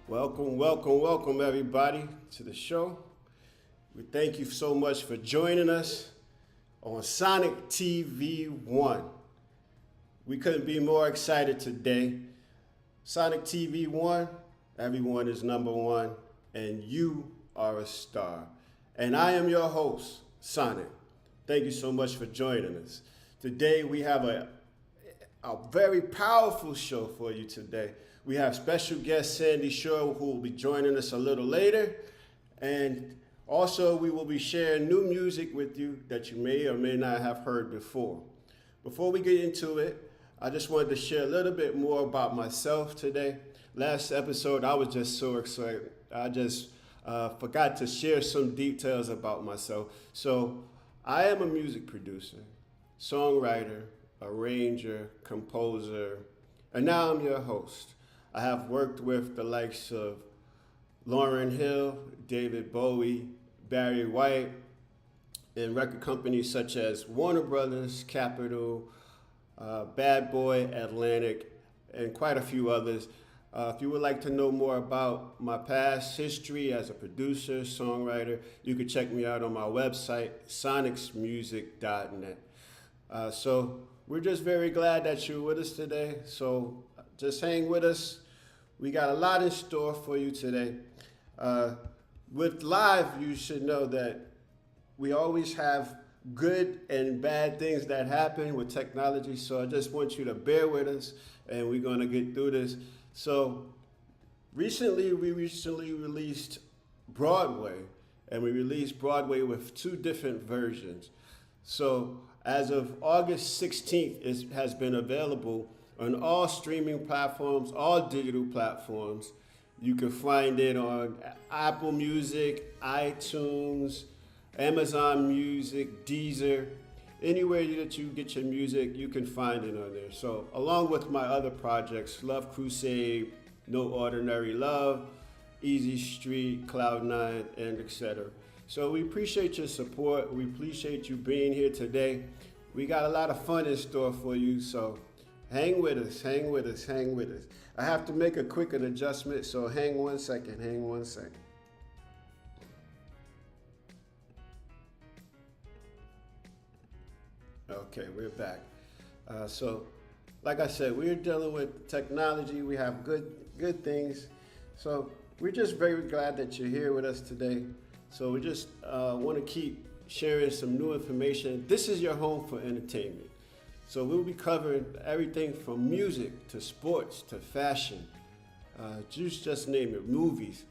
Welcome, everybody, to the show. We thank you so much for joining us on Sonix TV1. We couldn't be more excited today. Sonix TV1, everyone is number one, and you are a star. And I am your host, Sonix. Thank you so much for joining us. Today, we have a very powerful show for you today. We have special guest Sandy Shaw, who will be joining us a little later. And also, we will be sharing new music with you that you may or may not have heard before. Before we get into it, I just wanted to share a little bit more about myself today. Last episode, I was just so excited. I just forgot to share some details about myself. So I am a music producer, songwriter, arranger, composer, and now I'm your host. I have worked with the likes of Lauryn Hill, David Bowie, Barry White, and record companies such as Warner Brothers, Capitol, Bad Boy, Atlantic, and quite a few others. If you would like to know more about my past history as a producer, songwriter, you can check me out on my website, sonixmusic.net. So we're just very glad that you're with us today. So just hang with us. We got a lot in store for you today. With live, you should know that we always have good and bad things that happen with technology. So I just want you to bear with us, and we're going to get through this. So we recently released Broadway, and we released Broadway with two different versions. So as of August 16th, it has been available on all streaming platforms, all digital platforms. You can find it on Apple Music, iTunes, Amazon Music, Deezer. Anywhere that you get your music, you can find it on there. So along with my other projects, Love Crusade, No Ordinary Love, Easy Street, Cloud9, and etc. So we appreciate your support. We appreciate you being here today. We got a lot of fun in store for you, so hang with us. I have to make a quick adjustment, so hang one second. Okay, we're back. So, like I said, we're dealing with technology. We have good things. So we're just very glad that you're here with us today. So we just want to keep sharing some new information. This is your home for entertainment. So we'll be covering everything from music to sports to fashion, just name it, movies.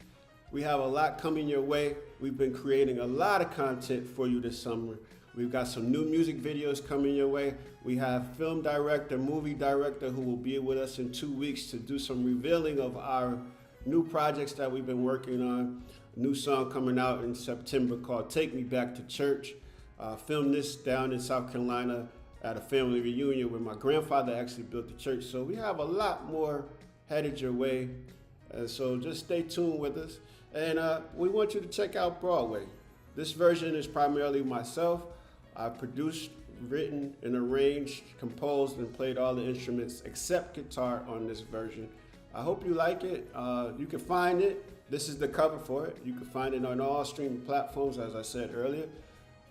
We have a lot coming your way. We've been creating a lot of content for you this summer. We've got some new music videos coming your way. We have film director, movie director who will be with us in 2 weeks to do some revealing of our new projects that we've been working on. A new song coming out in September called Take Me Back to Church. Filmed this down in South Carolina at a family reunion where my grandfather actually built the church. So we have a lot more headed your way. So just stay tuned with us. And we want you to check out Broadway. This version is primarily myself. I produced, written, and arranged, composed, and played all the instruments except guitar on this version. I hope you like it. You can find it. This is the cover for it. You can find it on all streaming platforms, as I said earlier.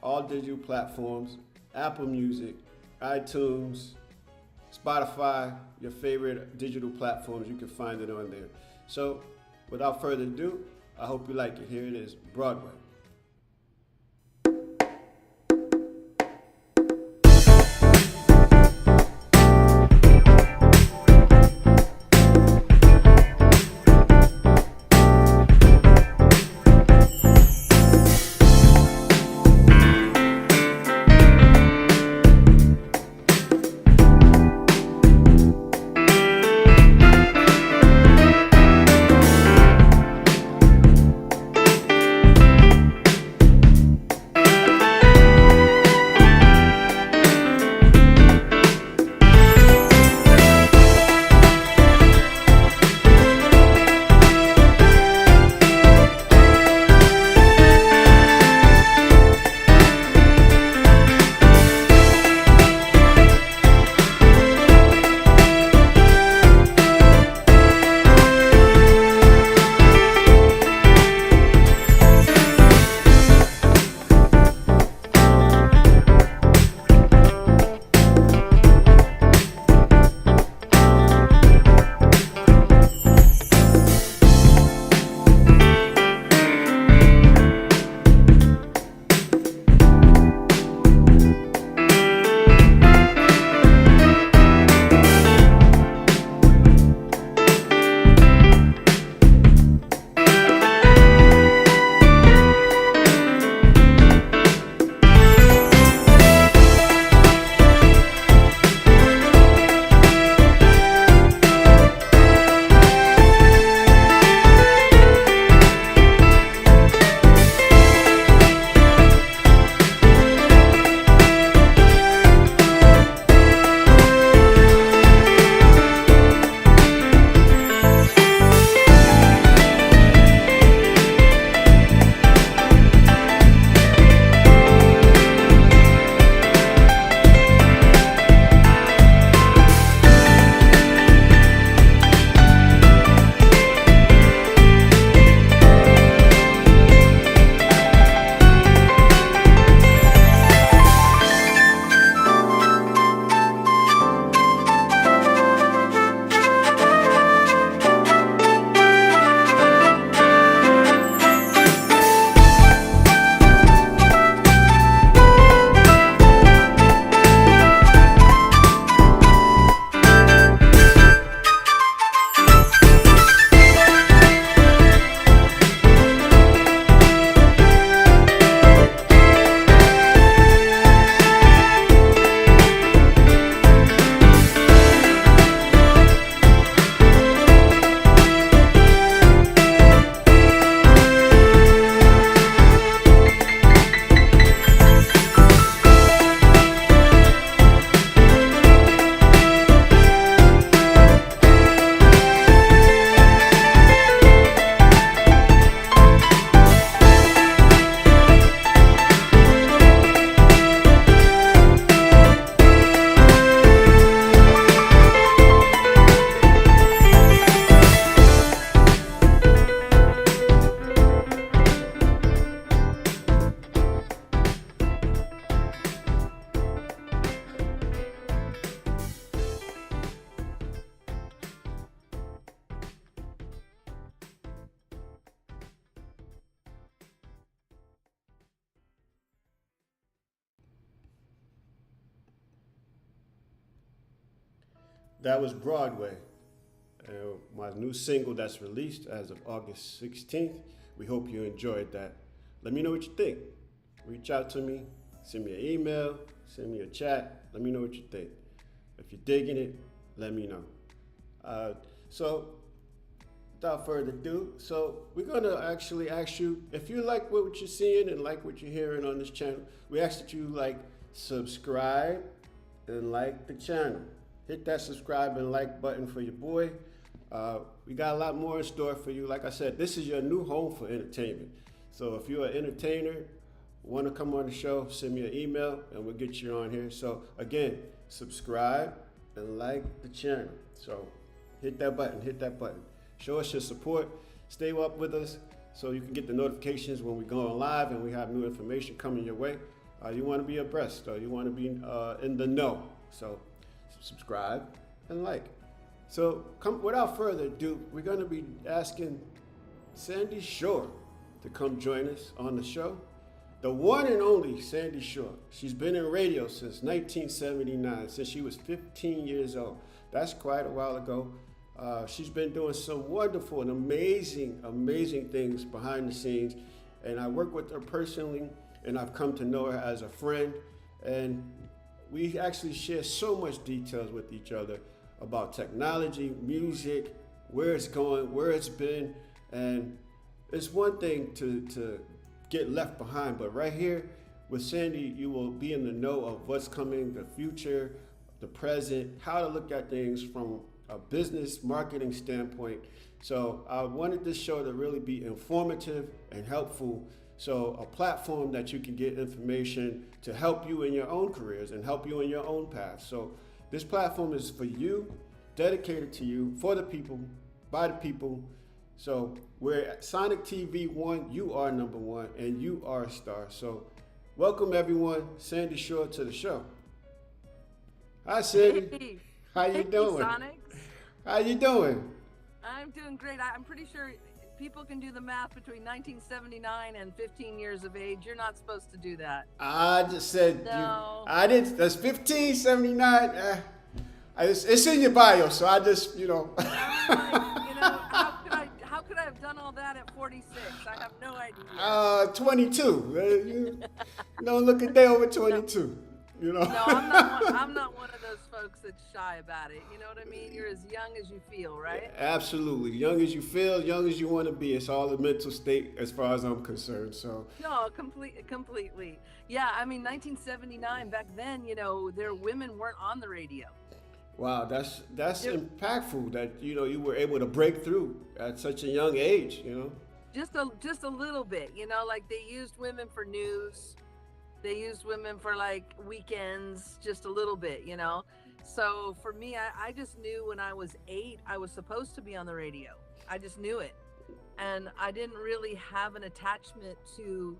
All digital platforms, Apple Music, iTunes, Spotify, your favorite digital platforms, you can find it on there. So without further ado, I hope you like it. Here it is, Broadway. That was Broadway. My new single that's released as of August 16th. We hope you enjoyed that. Let me know what you think. Reach out to me, send me an email, send me a chat. Let me know what you think. If you're digging it, let me know. So without further ado, so we're gonna actually ask you, if you like what you're seeing and like what you're hearing on this channel, we ask that you subscribe and like the channel. Hit that subscribe and like button for your boy. We got a lot more in store for you. Like I said, this is your new home for entertainment. So if you're an entertainer, want to come on the show, send me an email and we'll get you on here. So again, subscribe and like the channel. So hit that button, hit that button. Show us your support. Stay up with us so you can get the notifications when we go on live and we have new information coming your way. You want to be abreast, or you want to be in the know. So subscribe and like. So without further ado, we're going to be asking Sandy Shore to come join us on the show. The one and only Sandy Shore. She's been in radio since 1979, since she was 15 years old. That's quite a while ago. She's been doing some wonderful and amazing things behind the scenes. And I work with her personally, and I've come to know her as a friend. And we actually share so much details with each other about technology, music, where it's going, where it's been. And it's one thing to get left behind, but right here with Sandy, you will be in the know of what's coming, the future, the present, how to look at things from a business marketing standpoint. So I wanted this show to really be informative and helpful. So a platform that you can get information to help you in your own careers and help you in your own path. So this platform is for you, dedicated to you, for the people, by the people. So we're at Sonix TV1, you are number one, and you are a star. So welcome everyone, Sandy Shore, to the show. Hi Sandy. Hey. How you doing? Sonix. How you doing? I'm doing great. I'm pretty sure people can do the math between 1979 and 15 years of age. You're not supposed to do that. I just said, no. I didn't, that's 1579. It's in your bio, so I just, How could I have done all that at 46? I have no idea. 22. Don't look a day over 22. No, I'm not one of those folks that's shy about it. You know what I mean? You're as young as you feel, right? Absolutely. Young as you feel, young as you want to be. It's all a mental state as far as I'm concerned. So no, completely. Yeah, I mean 1979, back then, there women weren't on the radio. Wow, that's impactful that you were able to break through at such a young age, Just a little bit, like they used women for news. They used women for weekends, just a little bit, So for me, I just knew when I was 8, I was supposed to be on the radio. I just knew it. And I didn't really have an attachment to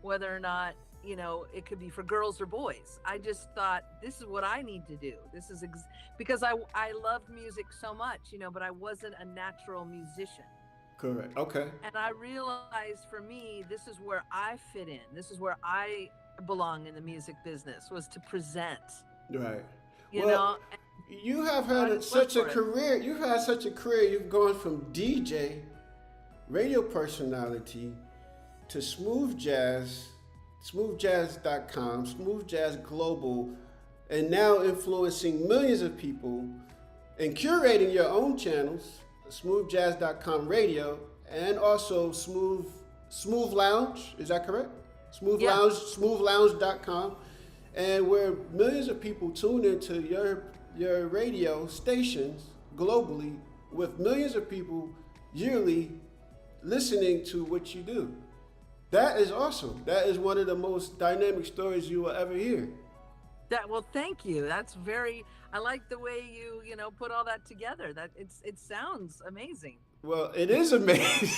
whether or not, it could be for girls or boys. I just thought, this is what I need to do. This is because I loved music so much, but I wasn't a natural musician. Correct. Okay. And I realized for me, this is where I fit in. This is where I belong in the music business, was to present. Right. You have had such a career. You've had such a career. You've gone from DJ, radio personality, to smooth jazz, smoothjazz.com, smooth jazz global, and now influencing millions of people and curating your own channels, smoothjazz.com radio, and also Smooth Lounge. Is that correct? Lounge, smoothlounge.com, and where millions of people tune into your radio stations globally, with millions of people yearly listening to what you do. That is awesome. That is one of the most dynamic stories you will ever hear. Well, thank you. That's I like the way you put all that together. It sounds amazing. Well, it is amazing.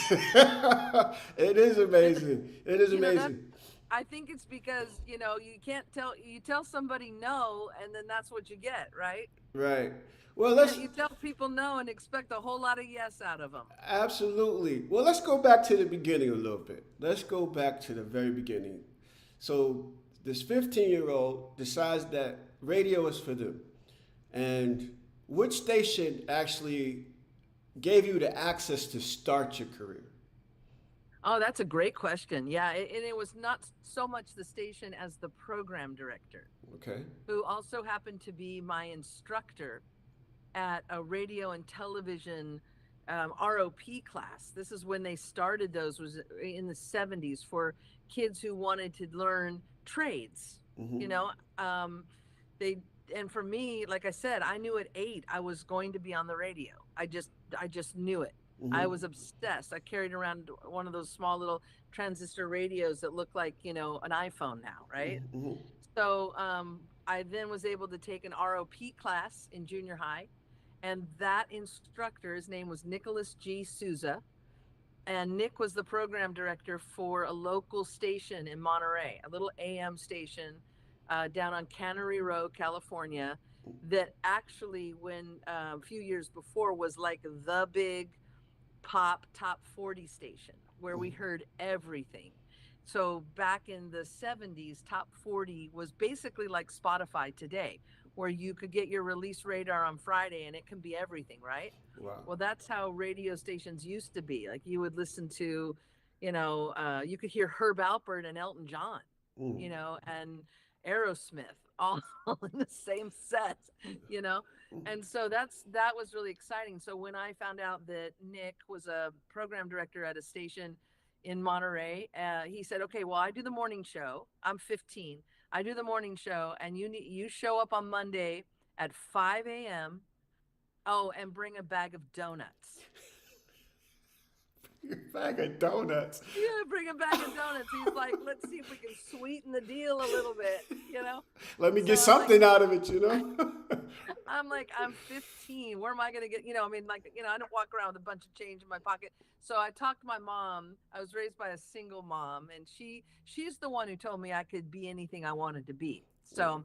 It is amazing. It is amazing. I think it's because, you can't tell somebody no, and then that's what you get, right? Right. Well, you tell people no and expect a whole lot of yes out of them. Absolutely. Well, let's go back to the beginning a little bit. Let's go back to the very beginning. So this 15-year-old decides that radio is for them. And which station actually gave you the access to start your career? Oh, that's a great question. Yeah, and it was not so much the station as the program director, Okay. who also happened to be my instructor at a radio and television ROP class. This is when they started those, was in the 70s, for kids who wanted to learn trades. Mm-hmm. You know, um, they and for me, like I said, I knew at 8 I was going to be on the radio. I just knew it. I Mm-hmm. was obsessed. I carried around one of those small little transistor radios that look like, an iPhone now, right? Mm-hmm. So I then was able to take an ROP class in junior high, and that instructor, his name was Nicholas G. Souza, and Nick was the program director for a local station in Monterey, a little AM station down on Cannery Road, California, that actually, when a few years before, was like the big pop top 40 station where we heard everything. So back in the 70s, top 40 was basically like Spotify today, where you could get your release radar on Friday and it can be everything, right? Wow. Well, that's how radio stations used to be. Like you would listen to, you could hear Herb Alpert and Elton John, Mm. and Aerosmith all in the same set, you know? And so that was really exciting. So when I found out that Nick was a program director at a station in Monterey, he said, "Okay, well, I do the morning show. I'm 15. I do the morning show, and you show up on Monday at 5 a.m. Oh, and bring a bag of donuts." Bag of donuts. Yeah, bring a bag of donuts. He's like, "Let's see if we can sweeten the deal a little bit." Let me So get something out of it, I'm like, I'm 15. Where am I going to get, I don't walk around with a bunch of change in my pocket. So I talked to my mom. I was raised by a single mom, and she's the one who told me I could be anything I wanted to be. So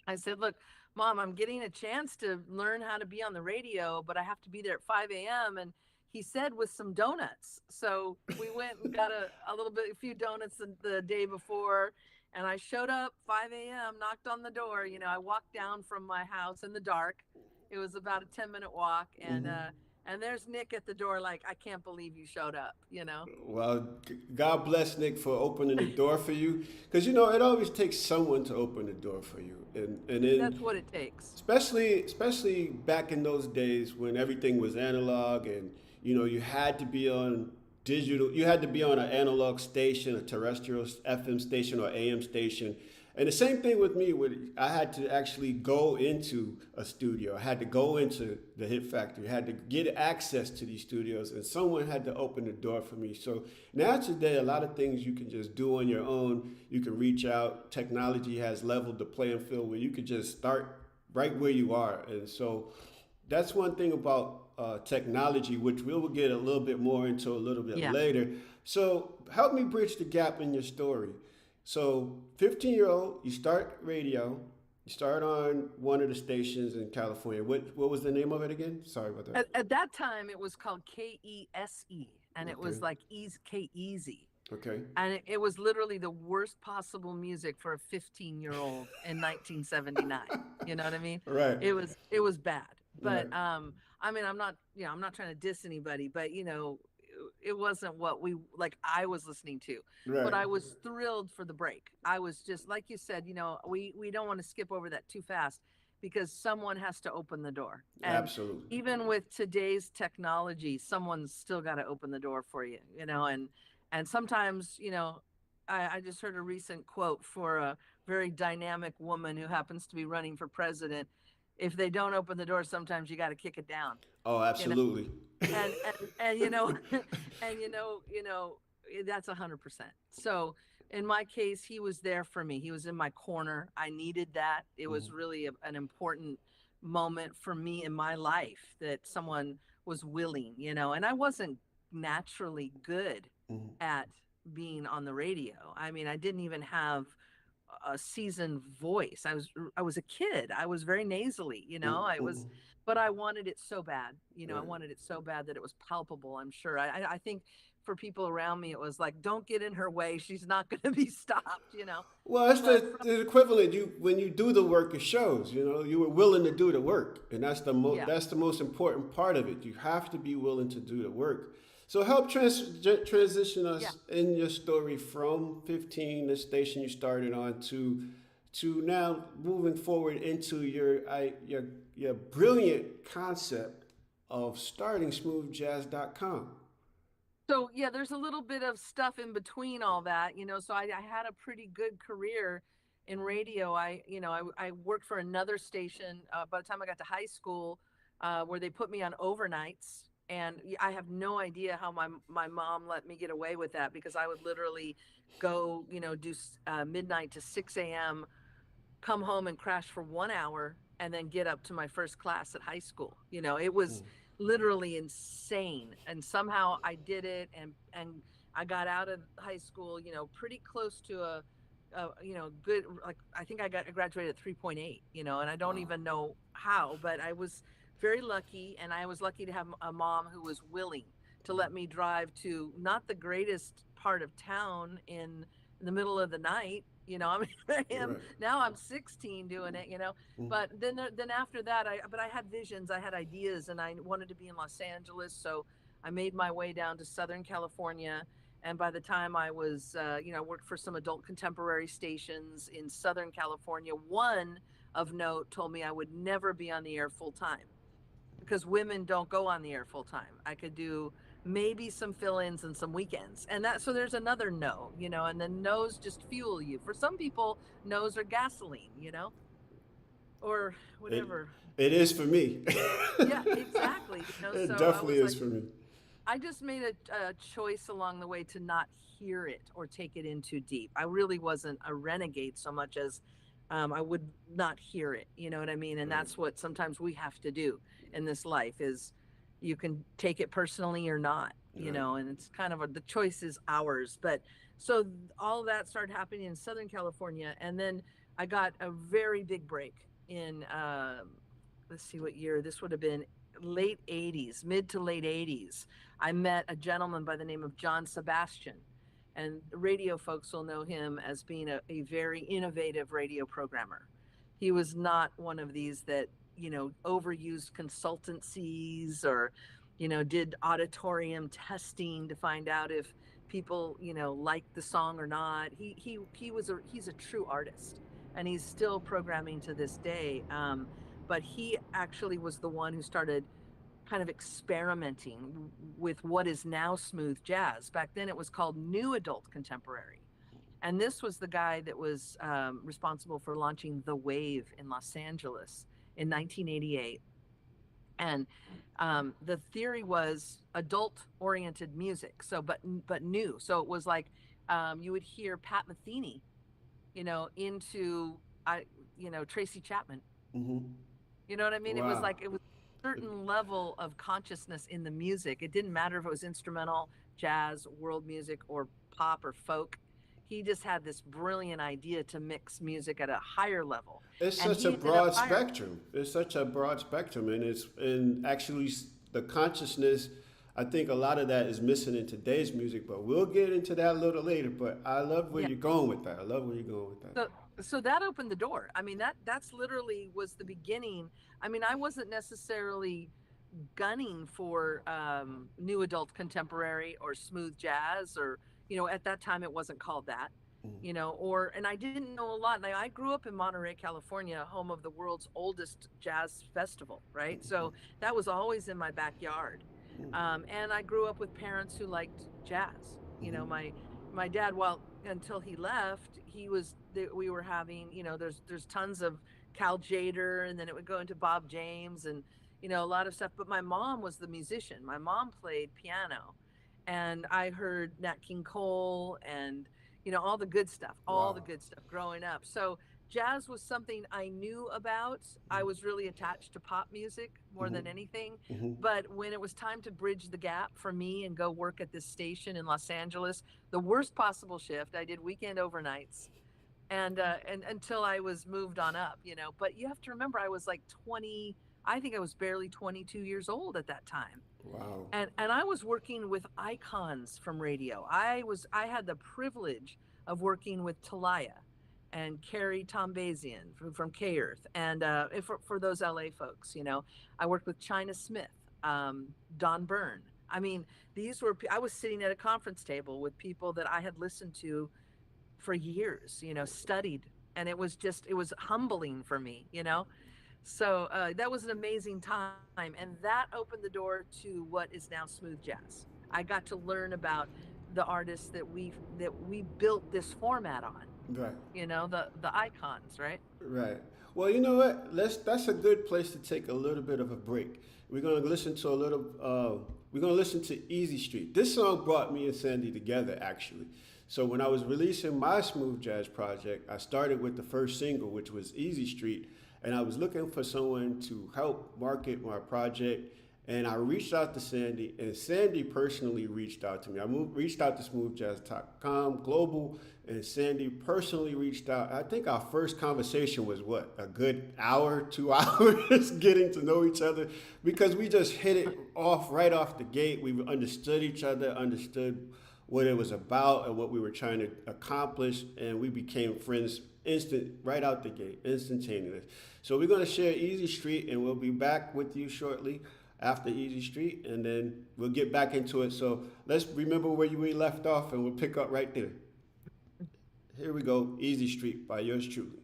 I said, "Look, Mom, I'm getting a chance to learn how to be on the radio, but I have to be there at 5 a.m." And he said, "With some donuts." So we went and got a few donuts the day before. And I showed up 5 a.m., knocked on the door. I walked down from my house in the dark. It was about a 10-minute walk. And there's Nick at the door, like, "I can't believe you showed up." Well, God bless Nick for opening the door for you, because it always takes someone to open the door for you, and That's then what it takes. especially back in those days when everything was analog, and you had to be on digital, you had to be on an analog station, a terrestrial FM station or AM station. And the same thing with me, I had to actually go into a studio. I had to go into the Hit Factory. I had to get access to these studios, and someone had to open the door for me. So now today, a lot of things you can just do on your own. You can reach out. Technology has leveled the playing field where you could just start right where you are. And so that's one thing about technology, which we will get a little bit more into a little bit Yeah. later. So help me bridge the gap in your story. So 15-year-old, you start radio. You start on one of the stations in California. What was the name of it again? Sorry about that. At that time, it was called KESE, and it was Okay. like K-Easy. Okay. And it was literally the worst possible music for a 15-year-old in 1979. You know what I mean? Right. It was bad. Right. But I mean, I'm not trying to diss anybody, but it wasn't what I was listening to. Right. But I was thrilled for the break. I was just, like you said, we don't want to skip over that too fast, because someone has to open the door. And Absolutely. even with today's technology, someone's still got to open the door for you, and sometimes, I just heard a recent quote for a very dynamic woman who happens to be running for president. If they don't open the door, sometimes you got to kick it down. Oh, absolutely. And that's 100%. So in my case, he was there for me. He was in my corner. I needed that. It was really an important moment for me in my life that someone was willing, and I wasn't naturally good Mhm. at being on the radio. I mean, I didn't even have a seasoned voice. I was a kid. I was very nasally, you know. I was, Mm-mm. but I wanted it so bad. You know, I Right. wanted it so bad that it was palpable. I'm sure. I think for people around me, it was like, don't get in her way. She's not going to be stopped. You know. Well, it's But the equivalent. You when you do the work, it shows. You know, you were willing to do the work, and yeah, that's the most important part of it. You have to be willing to do the work. So help transition yeah. us in your story from 15, the station you started on, to now moving forward into your brilliant concept of starting smoothjazz.com. So yeah, there's a little bit of stuff in between all that, you know. So I had a pretty good career in radio. I worked for another station by the time I got to high school, where they put me on overnights, and I have no idea how my mom let me get away with that, because I would literally go, you know, do midnight to 6 a.m., come home and crash for 1 hour, and then get up to my first class at high school. You know, it was literally insane. And somehow I did it, and I got out of high school, you know, pretty close to a you know, good, like, I think I graduated at 3.8, you know, and I don't Wow. even know how, but I was very lucky, and I was lucky to have a mom who was willing to let me drive to not the greatest part of town in the middle of the night. You know, I mean, I am Right. now, I'm 16 doing it, you know. But then after that, I had visions, I had ideas, and I wanted to be in Los Angeles. So I made my way down to Southern California. And by the time I was, you know, I worked for some adult contemporary stations in Southern California. One of note told me I would never be on the air full time, because women don't go on the air full time. I could do maybe some fill-ins and some weekends. And that, so there's another no, you know, and then no's just fuel you. For some people, no's are gasoline, you know, or It whatever. it is for me. Yeah, exactly. You know, It so I definitely was is like, for me. I just made a choice along the way to not hear it or take it in too deep. I really wasn't a renegade so much as I would not hear it. You know what I mean? And Right. that's what sometimes we have to do in this life, is you can take it personally or not, you Right. know, and it's kind of the choice is ours. But so all that started happening in Southern California. And then I got a very big break in, let's see what year this would have been, late 80s, mid to late 80s. I met a gentleman by the name of John Sebastian, and radio folks will know him as being a very innovative radio programmer. He was not one of these that, you know, overused consultancies, or, you know, did auditorium testing to find out if people, you know, liked the song or not. He's a true artist, and he's still programming to this day. But he actually was the one who started kind of experimenting with what is now smooth jazz. Back then it was called new adult contemporary. And this was the guy that was responsible for launching The Wave in Los Angeles in 1988. And the theory was adult oriented music. So, but new. So it was like, you would hear Pat Metheny, you know, into, I, you know, Tracy Chapman. Hmm. You know what I mean? It was Wow. like, it was a certain level of consciousness in the music. It didn't matter if it was instrumental, jazz, world music, or pop or folk. He just had this brilliant idea to mix music at a higher level. It's And such a he ended up broad hiring. spectrum. It's such a broad spectrum, and it's and actually the consciousness. I think a lot of that is missing in today's music, but we'll get into that a little later. But I love where Yeah. you're going with that. I love where you're going with that. So so that opened the door. I mean, that's literally was the beginning. I mean, I wasn't necessarily gunning for new adult contemporary or smooth jazz, or, you know, at that time it wasn't called that, you know, or, and I didn't know a lot. Like, I grew up in Monterey, California, home of the world's oldest jazz festival, right? So that was always in my backyard. And I grew up with parents who liked jazz. You know, my dad, well, until he left, we were having, you know, there's tons of Cal Jader, and then it would go into Bob James, and, you know, a lot of stuff. But my mom was the musician. My mom played piano, and I heard Nat King Cole, and, you know, all the Wow. good stuff growing up. So jazz was something I knew about. I was really attached to pop music more than anything. But when it was time to bridge the gap for me and go work at this station in Los Angeles, the worst possible shift, I did weekend overnights, and until I was moved on up, you know. But you have to remember, I was like 20. I think I was barely 22 years old at that time, Wow. and I was working with icons from radio. I had the privilege of working with Talia and Carrie Tombazian from K Earth, and for those LA folks, you know, I worked with China Smith, Don Byrne. I mean, I was sitting at a conference table with people that I had listened to for years, you know, studied, and it was humbling for me, you know. So that was an amazing time, and that opened the door to what is now smooth jazz. I got to learn about the artists that we built this format on. Right. You know, the icons, right? Right. Well, you know what? That's a good place to take a little bit of a break. We're gonna listen to a little. We're gonna listen to Easy Street. This song brought me and Sandy together, actually. So when I was releasing my smooth jazz project, I started with the first single, which was Easy Street, and I was looking for someone to help market my project. And I reached out to Sandy, and Sandy personally reached out to me. Reached out to smoothjazz.com global, and Sandy personally reached out. I think our first conversation was what, a good hour, 2 hours, getting to know each other, because we just hit it off right off the gate. We understood each other, understood what it was about and what we were trying to accomplish, and we became friends right out the gate, instantaneous. So we're going to share Easy Street, and we'll be back with you shortly after Easy Street, and then we'll get back into it. So let's remember where we left off, and we'll pick up right there. Here we go, Easy Street by yours truly.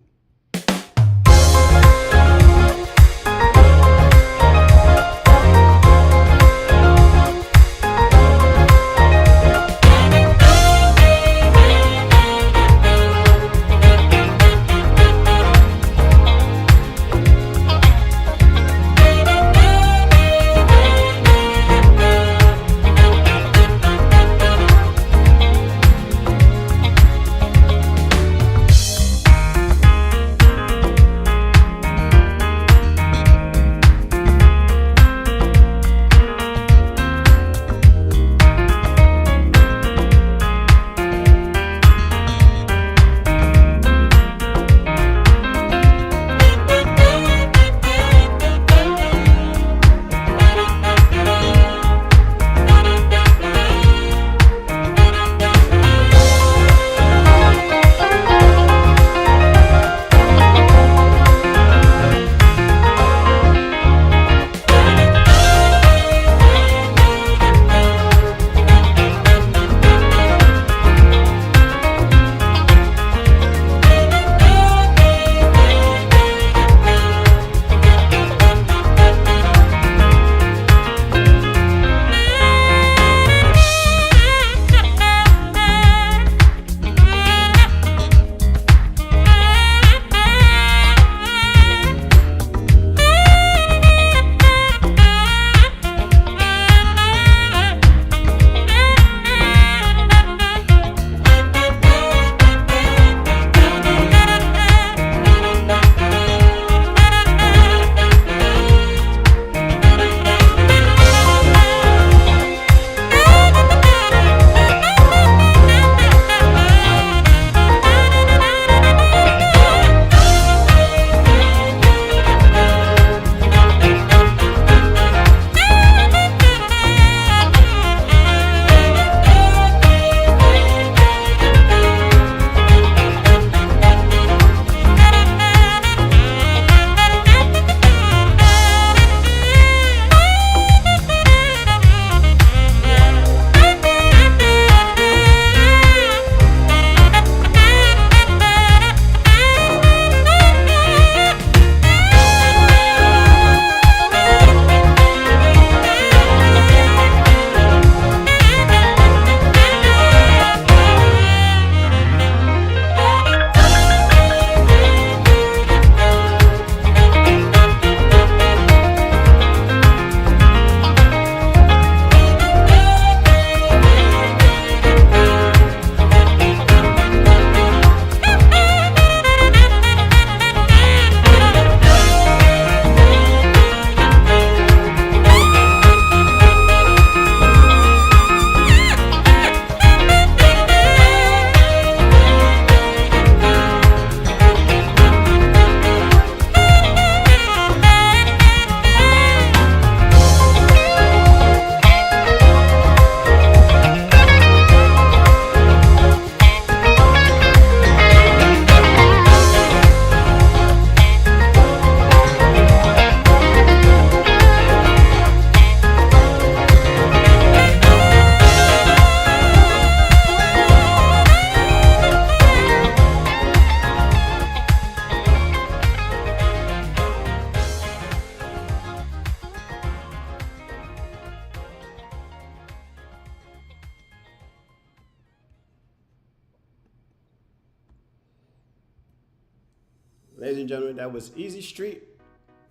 Ladies and gentlemen, that was Easy Street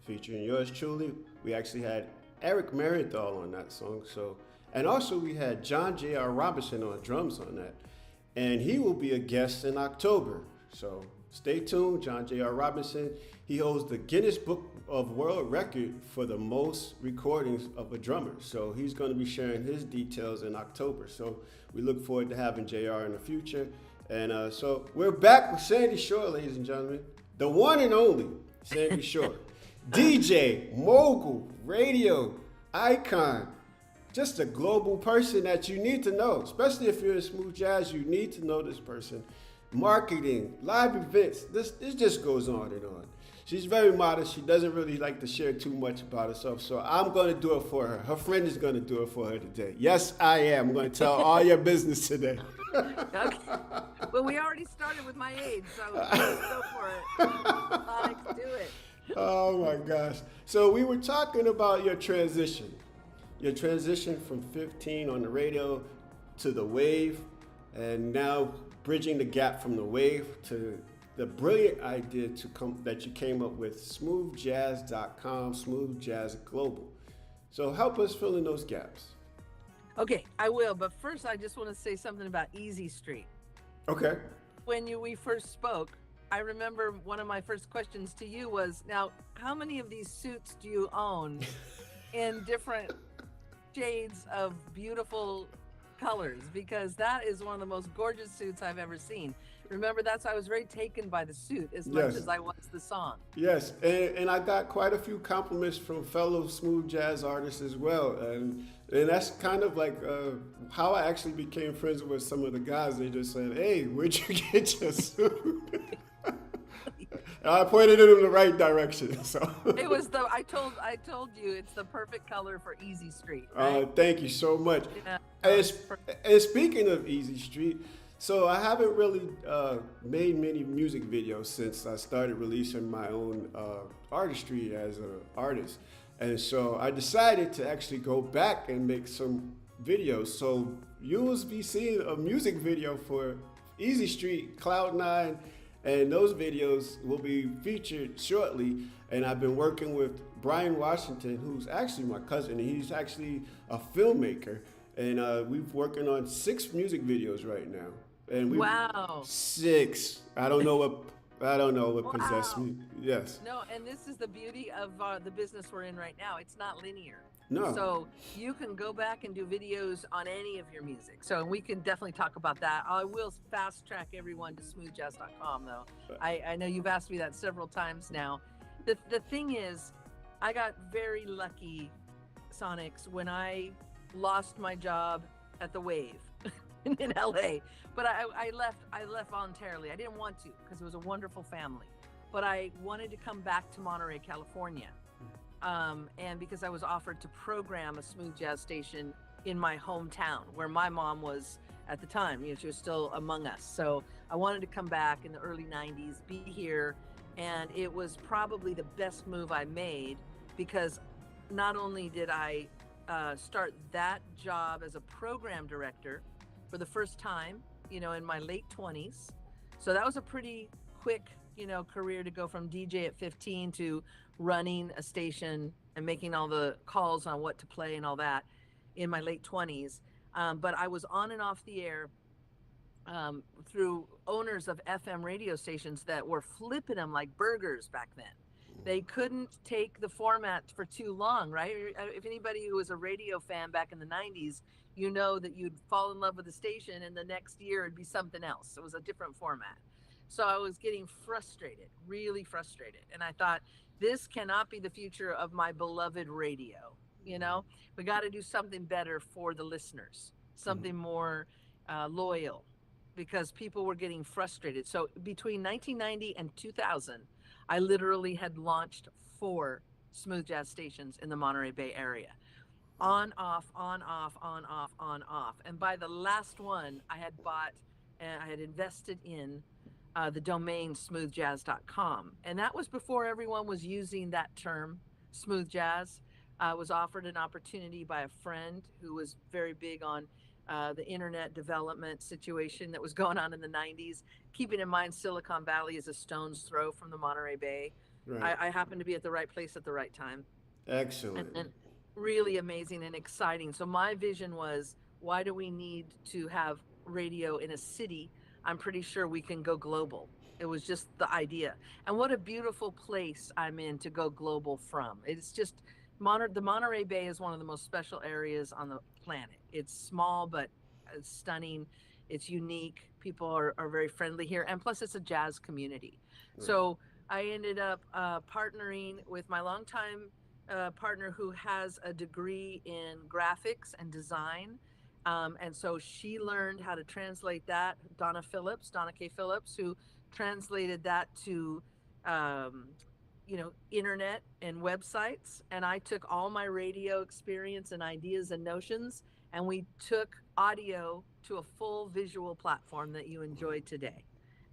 featuring yours truly. We actually had Eric Marienthal on that song. So, and also we had John J.R. Robinson on drums on that. And he will be a guest in October. So stay tuned. John J.R. Robinson, he holds the Guinness Book of World Record for the most recordings of a drummer. So he's going to be sharing his details in October. So we look forward to having JR in the future. And so we're back with Sandy Shore, ladies and gentlemen. The one and only Sandy Shore. DJ, mogul, radio, icon. Just a global person that you need to know. Especially if you're in smooth jazz, you need to know this person. Marketing, live events, this just goes on and on. She's very modest. She doesn't really like to share too much about herself. So I'm going to do it for her. Her friend is going to do it for her today. Yes, I am. I'm going to tell all your business today. Okay. Well, we already started with my age, so let's go for it. Alex, do it. Oh my gosh. So we were talking about your transition. Your transition from 15 on the radio to the wave, and now bridging the gap from the wave to the brilliant idea that you came up with, smoothjazz.com, Smooth Jazz Global. So help us fill in those gaps. Okay, I will. But first, I just want to say something about Easy Street. Okay. When we first spoke, I remember one of my first questions to you was, now, how many of these suits do you own in different shades of beautiful colors? Because that is one of the most gorgeous suits I've ever seen. Remember, I was very taken by the suit as much as I was the song. Yes, and I got quite a few compliments from fellow smooth jazz artists as well. And that's kind of like how I actually became friends with some of the guys. They just said, hey, where'd you get your suit? And I pointed it in the right direction. So it was I told you it's the perfect color for Easy Street. Right? Thank you so much. Yeah, and speaking of Easy Street, so I haven't really made many music videos since I started releasing my own artistry as an artist. And so I decided to actually go back and make some videos. So you will be seeing a music video for Easy Street, Cloud9, and those videos will be featured shortly. And I've been working with Brian Washington, who's actually my cousin. He's actually a filmmaker. And we're working on 6 music videos right now. And wow. 6. I don't know what possessed me. Yes. No, and this is the beauty of the business we're in right now. It's not linear. No. So you can go back and do videos on any of your music. So we can definitely talk about that. I will fast track everyone to smoothjazz.com though. I know you've asked me that several times now. The thing is, I got very lucky, Sonix, when I lost my job at the Wave in LA. But I left voluntarily. I didn't want to because it was a wonderful family. But I wanted to come back to Monterey, California. And because I was offered to program a smooth jazz station in my hometown where my mom was at the time, she was still among us. So I wanted to come back in the early 90s, be here. And it was probably the best move I made because not only did I start that job as a program director for the first time, in my late 20s. So that was a pretty quick, career to go from DJ at 15 to running a station and making all the calls on what to play and all that in my late 20s. But I was on and off the air through owners of FM radio stations that were flipping them like burgers back then. They couldn't take the format for too long, right? If anybody who was a radio fan back in the 90s, you know that you'd fall in love with the station and the next year it'd be something else. It was a different format. So I was getting frustrated, really frustrated. And I thought, this cannot be the future of my beloved radio. We got to do something better for the listeners, something more loyal, because people were getting frustrated. So between 1990 and 2000, I literally had launched 4 smooth jazz stations in the Monterey Bay area. On, off, on, off, on, off, on, off. And by the last one, I had bought and I had invested in the domain smoothjazz.com. And that was before everyone was using that term, smooth jazz. I was offered an opportunity by a friend who was very big on the internet development situation that was going on in the 90s. Keeping in mind, Silicon Valley is a stone's throw from the Monterey Bay. Right. I happened to be at the right place at the right time. Excellent. And really amazing and exciting. So my vision was, why do we need to have radio in a city? I'm pretty sure we can go global. It was just the idea. And what a beautiful place I'm in to go global from. It's just the Monterey Bay is one of the most special areas on the planet. It's small, but it's stunning. It's unique. People are very friendly here. And plus, it's a jazz community. Right. So I ended up partnering with my longtime partner who has a degree in graphics and design. And so she learned how to translate that. Donna K. Phillips, who translated that to, internet and websites. And I took all my radio experience and ideas and notions, and we took audio to a full visual platform that you enjoy today.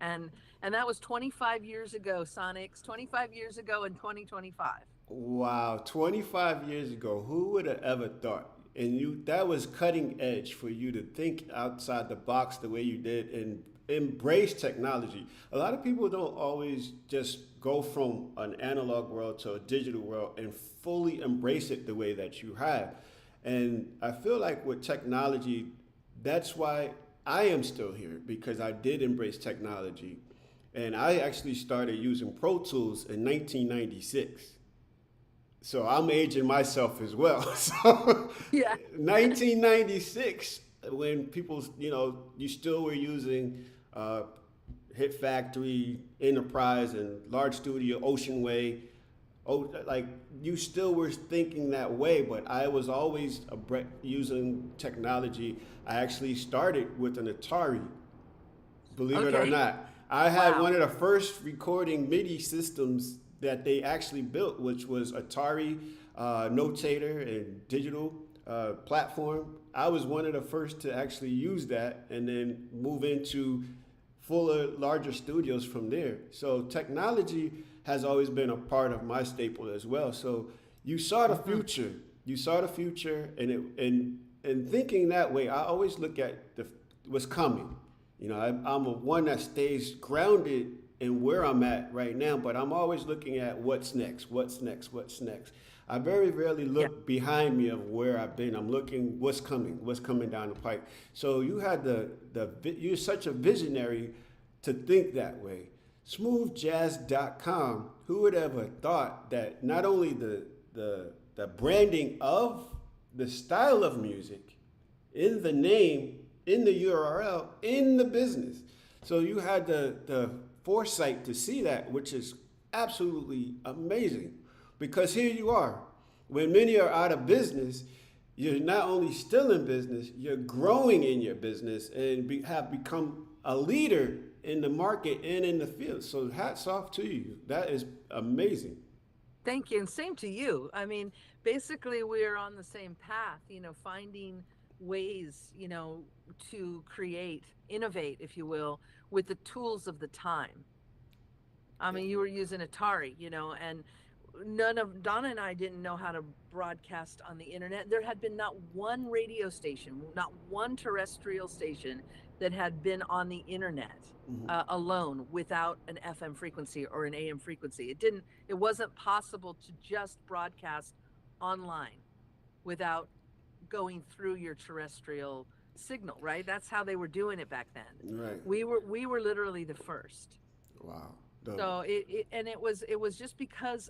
And that was 25 years ago, Sonix, 25 years ago in 2025. Wow, 25 years ago, who would have ever thought? And that was cutting edge for you to think outside the box the way you did and embrace technology. A lot of people don't always just go from an analog world to a digital world and fully embrace it the way that you have. And I feel like with technology, that's why I am still here, because I did embrace technology. And I actually started using Pro Tools in 1996. So I'm aging myself as well. So Yeah. 1996, when people, you still were using Hit Factory, Enterprise, and Large Studio, Ocean Way. Oh, like you still were thinking that way, but I was always using technology. I actually started with an Atari, believe it or Okay. not. I had Wow. one of the first recording MIDI systems that they actually built, which was Atari notator and digital platform. I was one of the first to actually use that and then move into fuller, larger studios from there. So technology has always been a part of my staple as well. So you saw the future. You saw the future, and thinking that way, I always look at what's coming. I'm a one that stays grounded in where I'm at right now, but I'm always looking at what's next. I very rarely look behind me of where I've been. I'm looking what's coming down the pipe. So you had you're such a visionary to think that way. Smoothjazz.com. Who would ever thought that not only the branding of the style of music, in the name, in the URL, in the business. So you had the foresight to see that, which is absolutely amazing. Because here you are, when many are out of business, you're not only still in business, you're growing in your business and have become a leader in the market and in the field. So hats off to you. That is amazing. Thank you. And same to you. I mean, basically, we're on the same path, finding ways, to innovate, if you will, with the tools of the time. I mean, you were using Atari, and Donna and I didn't know how to broadcast on the internet. There had been not one radio station, not one terrestrial station that had been on the internet alone without an FM frequency or an AM frequency. It wasn't possible to just broadcast online without going through your terrestrial signal, right? That's how they were doing it back then. Right. We were literally the first. Wow. So it was just because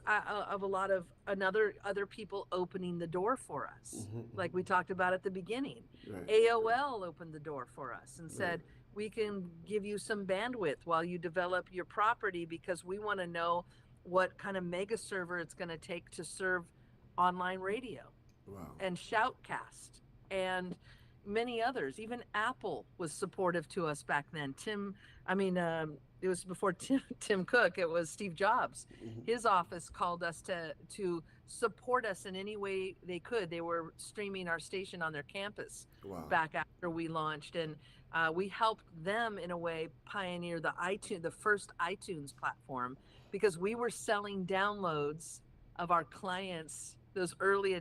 of a lot of other people opening the door for us, like we talked about at the beginning. Right. AOL opened the door for us and said, we can give you some bandwidth while you develop your property, because we want to know what kind of mega server it's going to take to serve online radio. Wow. And Shoutcast and many others. Even Apple was supportive to us back then. It was before Tim Cook. It was Steve Jobs. His office called us to support us in any way they could. They were streaming our station on their campus back after we launched, and we helped them in a way pioneer the first iTunes platform, because we were selling downloads of our clients, those early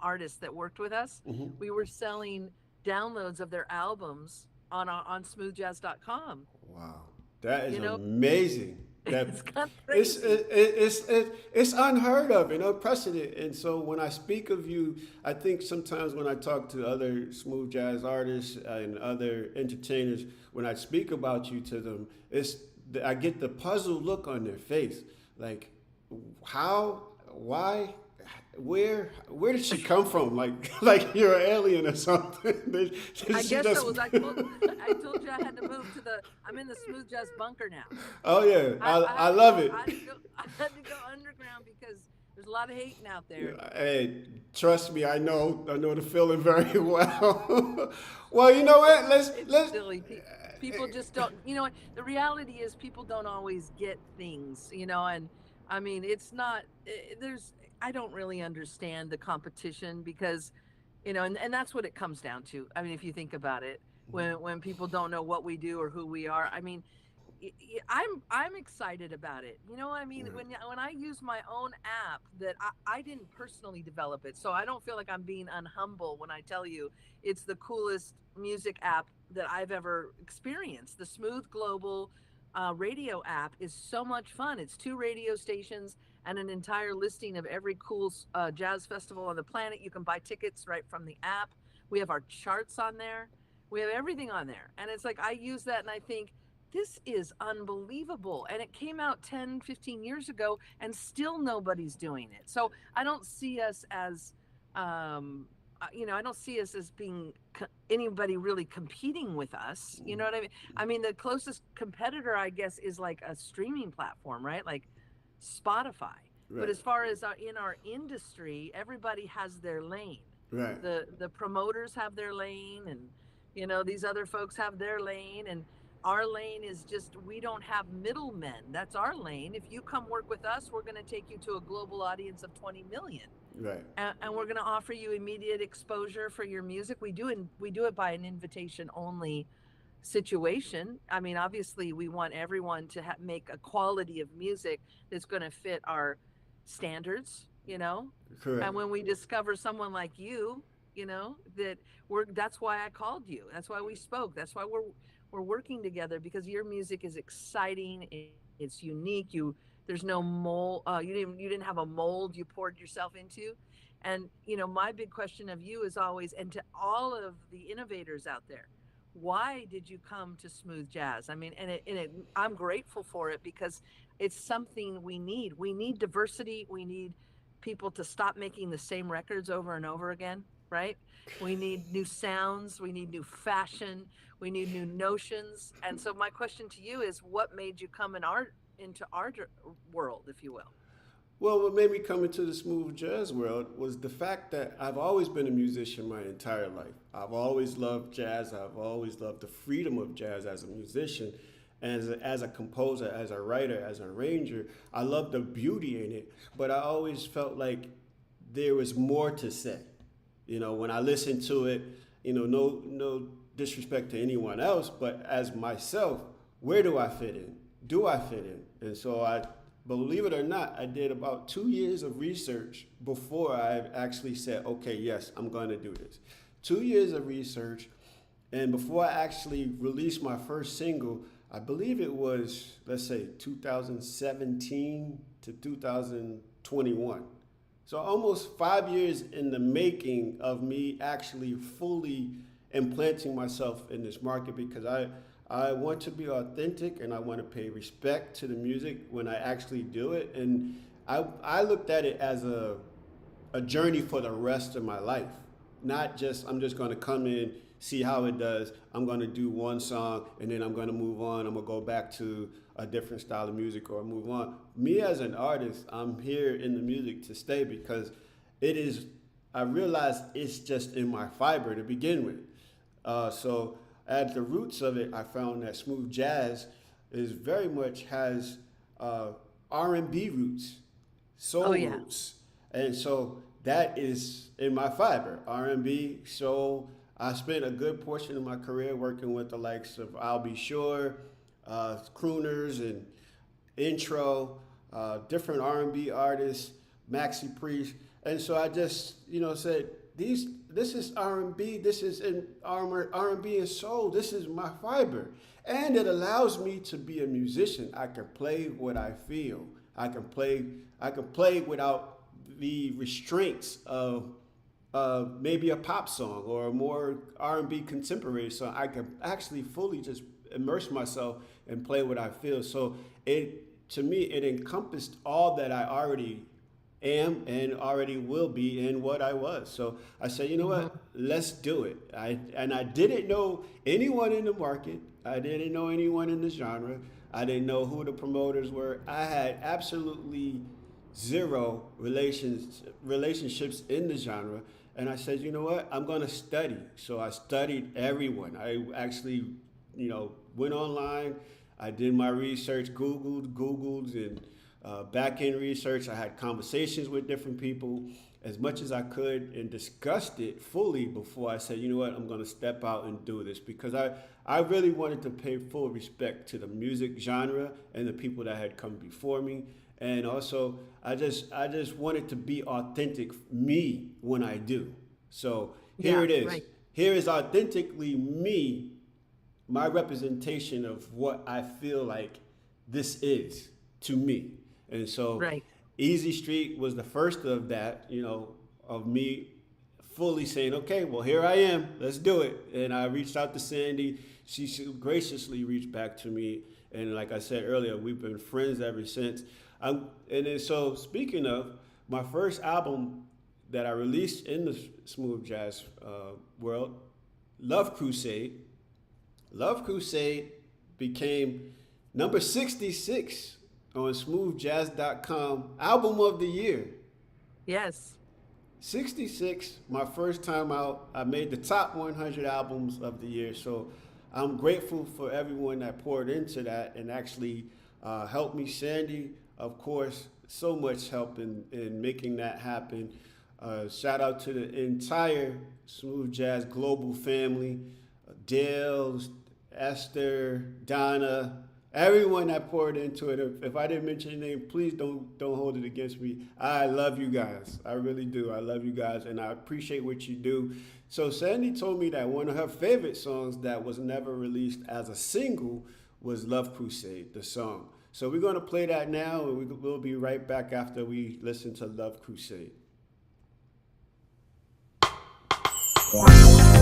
artists that worked with us. We were selling downloads of their albums on smoothjazz.com. Wow, that is You know, amazing. That it's kind of it's crazy. it's unheard of and unprecedented. And so when I speak of you, I think sometimes when I talk to other smooth jazz artists and other entertainers, when I speak about you to them, I get the puzzled look on their face, like how, why, where did she come from? Like like you're an alien or something. I She guess just so. Was I told you I had to move to the. I'm in the smooth jazz bunker now. oh yeah, I I had to love go. it. I had to go. I had to go underground because there's a lot of hating out there. Hey, trust me, I know the feeling very well. Well, you know what? It's silly. People just don't. You know, the reality is people don't always get things. You know, and I mean, it's not. There's. I don't really understand the competition because, and that's what it comes down to. I mean, if you think about it, when people don't know what we do or who we are, I mean, I'm excited about it. You know what I mean? Right. When I use my own app that I didn't personally develop it, so I don't feel like I'm being unhumble when I tell you it's the coolest music app that I've ever experienced. The Smooth Global radio app is so much fun. It's 2 radio stations and an entire listing of every cool jazz festival on the planet. You can buy tickets right from the app. We have our charts on there. We have everything on there. And it's like I use that and I think, this is unbelievable. And it came out 10, 15 years ago and still nobody's doing it. So I don't see us as, I don't see us as being anybody really competing with us. You know what I mean? I mean, the closest competitor, I guess, is like a streaming platform, right? Like Spotify. But Right. as far as in our industry, everybody has their lane. Right. The promoters have their lane, and these other folks have their lane, and our lane is just, we don't have middlemen. That's our lane. If you come work with us, we're going to take you to a global audience of 20 million, Right. and we're going to offer you immediate exposure for your music. We do it by an invitation only situation. I mean, obviously we want everyone to make a quality of music that's going to fit our standards. Correct. And when we discover someone like you, that that's why I called you. That's why we spoke. That's why we're working together, because your music is exciting. It's unique. There's no mold. You didn't have a mold you poured yourself into. And my big question of you is always, and to all of the innovators out there, why did you come to smooth jazz? I mean, I'm grateful for it, because it's something we need. We need diversity. We need people to stop making the same records over and over again, right? We need new sounds. We need new fashion. We need new notions. And so my question to you is, what made you come into our world, if you will? Well, what made me come into the smooth jazz world was the fact that I've always been a musician my entire life. I've always loved jazz. I've always loved the freedom of jazz as a musician. As a composer, as a writer, as an arranger, I love the beauty in it, but I always felt like there was more to say. When I listened to it, no disrespect to anyone else, but as myself, where do I fit in? Do I fit in? And so believe it or not, I did about 2 years of research before I actually said, okay, yes, I'm going to do this. 2 years of research, and before I actually released my first single, I believe it was, let's say, 2017 to 2021. So almost 5 years in the making of me actually fully implanting myself in this market, because I want to be authentic and I want to pay respect to the music when I actually do it. And I looked at it as a journey for the rest of my life. Not just, I'm just going to come in, see how it does. I'm going to do one song and then I'm going to move on. I'm going to go back to a different style of music or move on. Me as an artist, I'm here in the music to stay, because I realize it's just in my fiber to begin with. So at the roots of it, I found that smooth jazz is very much has R&B roots, Oh soul yeah. roots, and so that is in my fiber. R&B, soul. I spent a good portion of my career working with the likes of I'll Be Sure, crooners and intro, different R&B artists, Maxi Priest, and so I just said this is R&B, this is in R&B and soul, this is my fiber. And it allows me to be a musician. I can play what I feel. I can play without the restraints of maybe a pop song or a more R&B contemporary song. I can actually fully just immerse myself and play what I feel. So to me, it encompassed all that I already am and already will be in what I was. So I said, you know what, let's do it. I didn't know anyone in the market. I didn't know anyone in the genre. I didn't know who the promoters were. I had absolutely zero relationships in the genre. And I said, you know what, I'm going to study. So I studied everyone. I actually, went online. I did my research, Googled, and back-end research. I had conversations with different people as much as I could and discussed it fully before I said, you know what, I'm going to step out and do this, because I really wanted to pay full respect to the music genre and the people that had come before me. And also, I just wanted to be authentic me when I do. So here it is. Right. Here is authentically me, my representation of what I feel like this is to me. And so Easy Street was the first of that, of me fully saying, okay, well, here I am, let's do it. And I reached out to Sandy. She graciously reached back to me. And like I said earlier, we've been friends ever since. So speaking of, my first album that I released in the smooth jazz world, Love Crusade became number 66 on smoothjazz.com album of the year. Yes. 66, my first time out. I made the top 100 albums of the year. So I'm grateful for everyone that poured into that and actually helped me. Sandy, of course, so much help in making that happen. Shout out to the entire Smooth Jazz Global family, Dale, Esther, Donna, everyone that poured into it. If I didn't mention your name, please don't hold it against me. I love you guys. I really do. I love you guys, and I appreciate what you do. So Sandy told me that one of her favorite songs that was never released as a single was Love Crusade, the song. So we're going to play that now, and we'll be right back after we listen to Love Crusade. Oh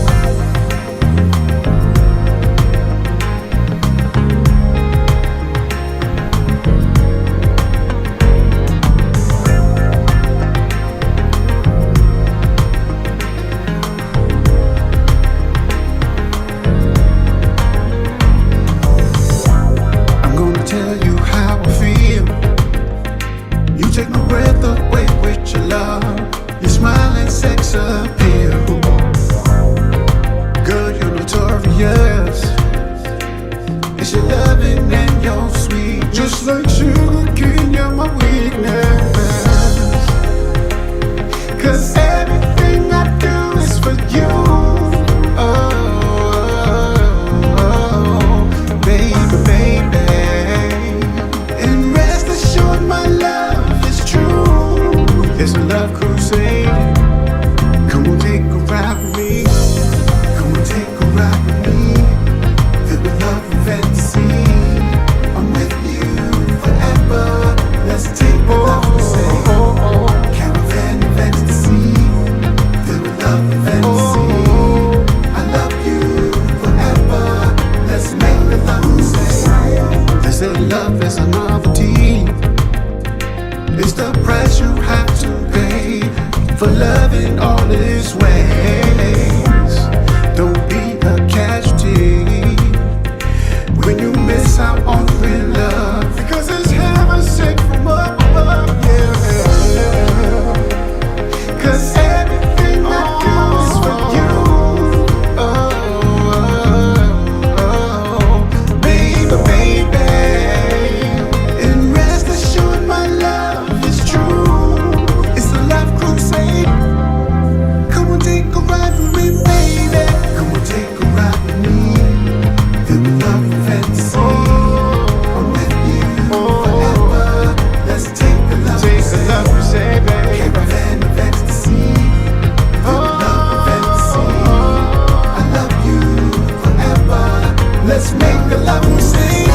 Let's make a love scene.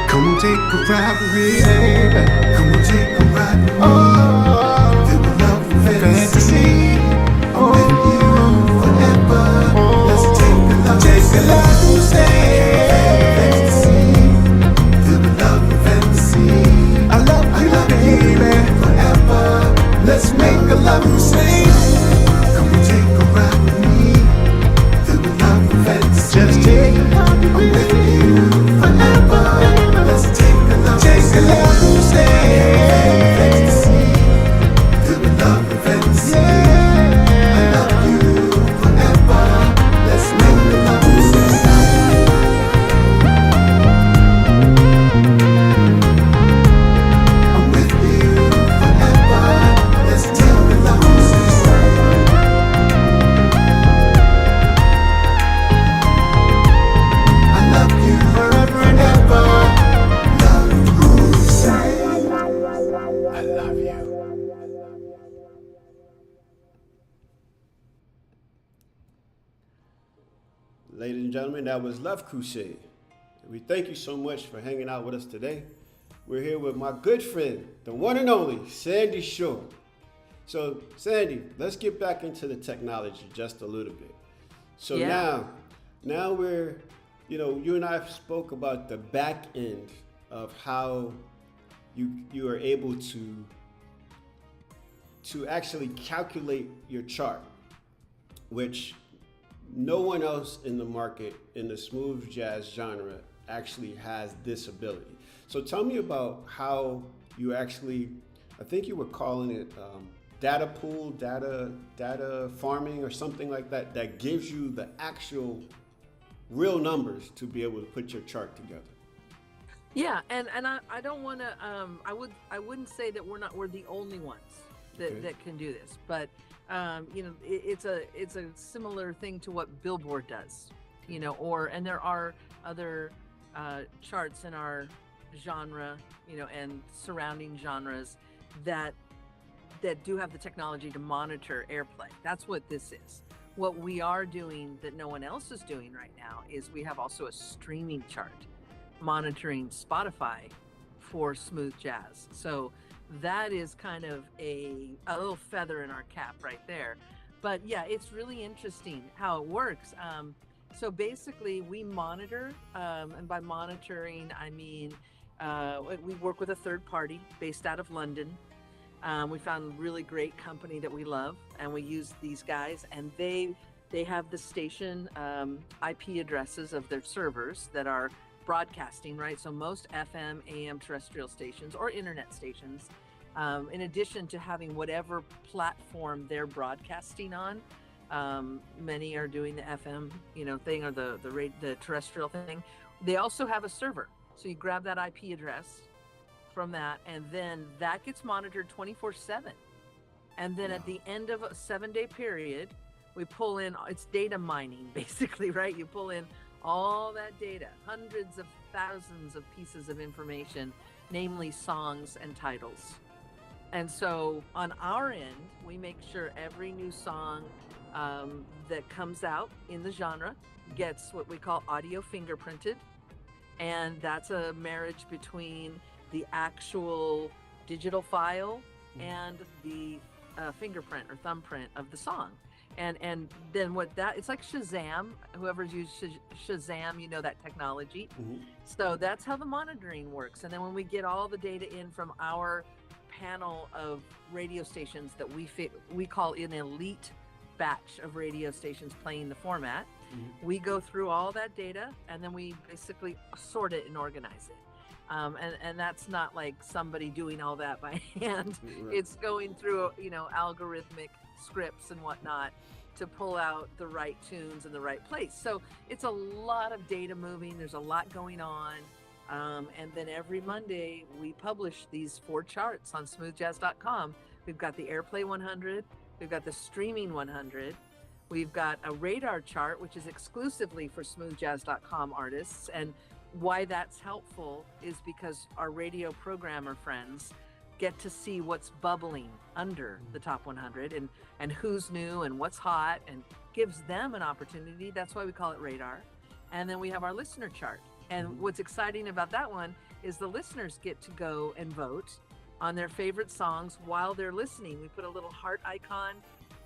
Come on, take a ride with me, baby. Come on, take a ride with me. Oh, through the love and fantasy. I'm with you forever. Let's take a love fantasy. Through the love and fantasy. I love you, baby, forever. Let's make a love scene. Come on, take a ride with me. Through the love and fantasy. Just take a ride with me. I'm with you forever. Let's take a love fantasy. Through the love and fantasy. I love you forever. Let's make a love fantasy. I'm with you forever. Let's take a love fantasy. I love you forever and ever. I love you. Ladies and gentlemen, that was Love Crusade. We thank you so much for hanging out with us today. We're here with my good friend, the one and only Sandy Shore. So, Sandy, let's get back into the technology just a little bit. So Yeah. now we're, you and I spoke about the back end of how you are able to actually calculate your chart, which no one else in the market in the smooth jazz genre actually has this ability. So tell me about how you actually, I think you were calling it data pool, data farming or something like that, that gives you the actual real numbers to be able to put your chart together. Yeah, and I don't want to I wouldn't say that we're the only ones that can do this, but it's a similar thing to what Billboard does, and there are other charts in our genre, and surrounding genres that do have the technology to monitor airplay. That's what this is. What we are doing that no one else is doing right now is we have also a streaming chart monitoring Spotify for smooth jazz. So that is kind of a little feather in our cap right there. But yeah, it's really interesting how it works. So basically we monitor, and by monitoring, I mean, we work with a third party based out of London. We found a really great company that we love, and we use these guys, and they have the station IP addresses of their servers that are broadcasting, right? So most FM, AM terrestrial stations or internet stations, in addition to having whatever platform they're broadcasting on, many are doing the FM, thing, or the terrestrial thing. They also have a server. So you grab that IP address from that, and then that gets monitored 24/7. And then at the end of a 7-day period, we pull in, it's data mining basically, right? You pull in all that data, hundreds of thousands of pieces of information, namely songs and titles. And so on our end, we make sure every new song that comes out in the genre gets what we call audio fingerprinted. And that's a marriage between the actual digital file and the fingerprint or thumbprint of the song. And then it's like Shazam. Whoever's used Shazam, that technology. So that's how the monitoring works. And then when we get all the data in from our panel of radio stations that we call an elite batch of radio stations playing the format, we go through all that data, and then we basically sort it and organize it. And that's not like somebody doing all that by hand. Right. It's going through, algorithmic scripts and whatnot to pull out the right tunes in the right place. So it's a lot of data moving. There's a lot going on. And then every Monday we publish these 4 charts on smoothjazz.com. We've got the Airplay 100, We've got the streaming 100. We've got a radar chart, which is exclusively for smoothjazz.com artists. And why that's helpful is because our radio programmer friends get to see what's bubbling under the top 100 and who's new and what's hot, and gives them an opportunity. That's why we call it radar. And then we have our listener chart. And what's exciting about that one is the listeners get to go and vote on their favorite songs while they're listening. We put a little heart icon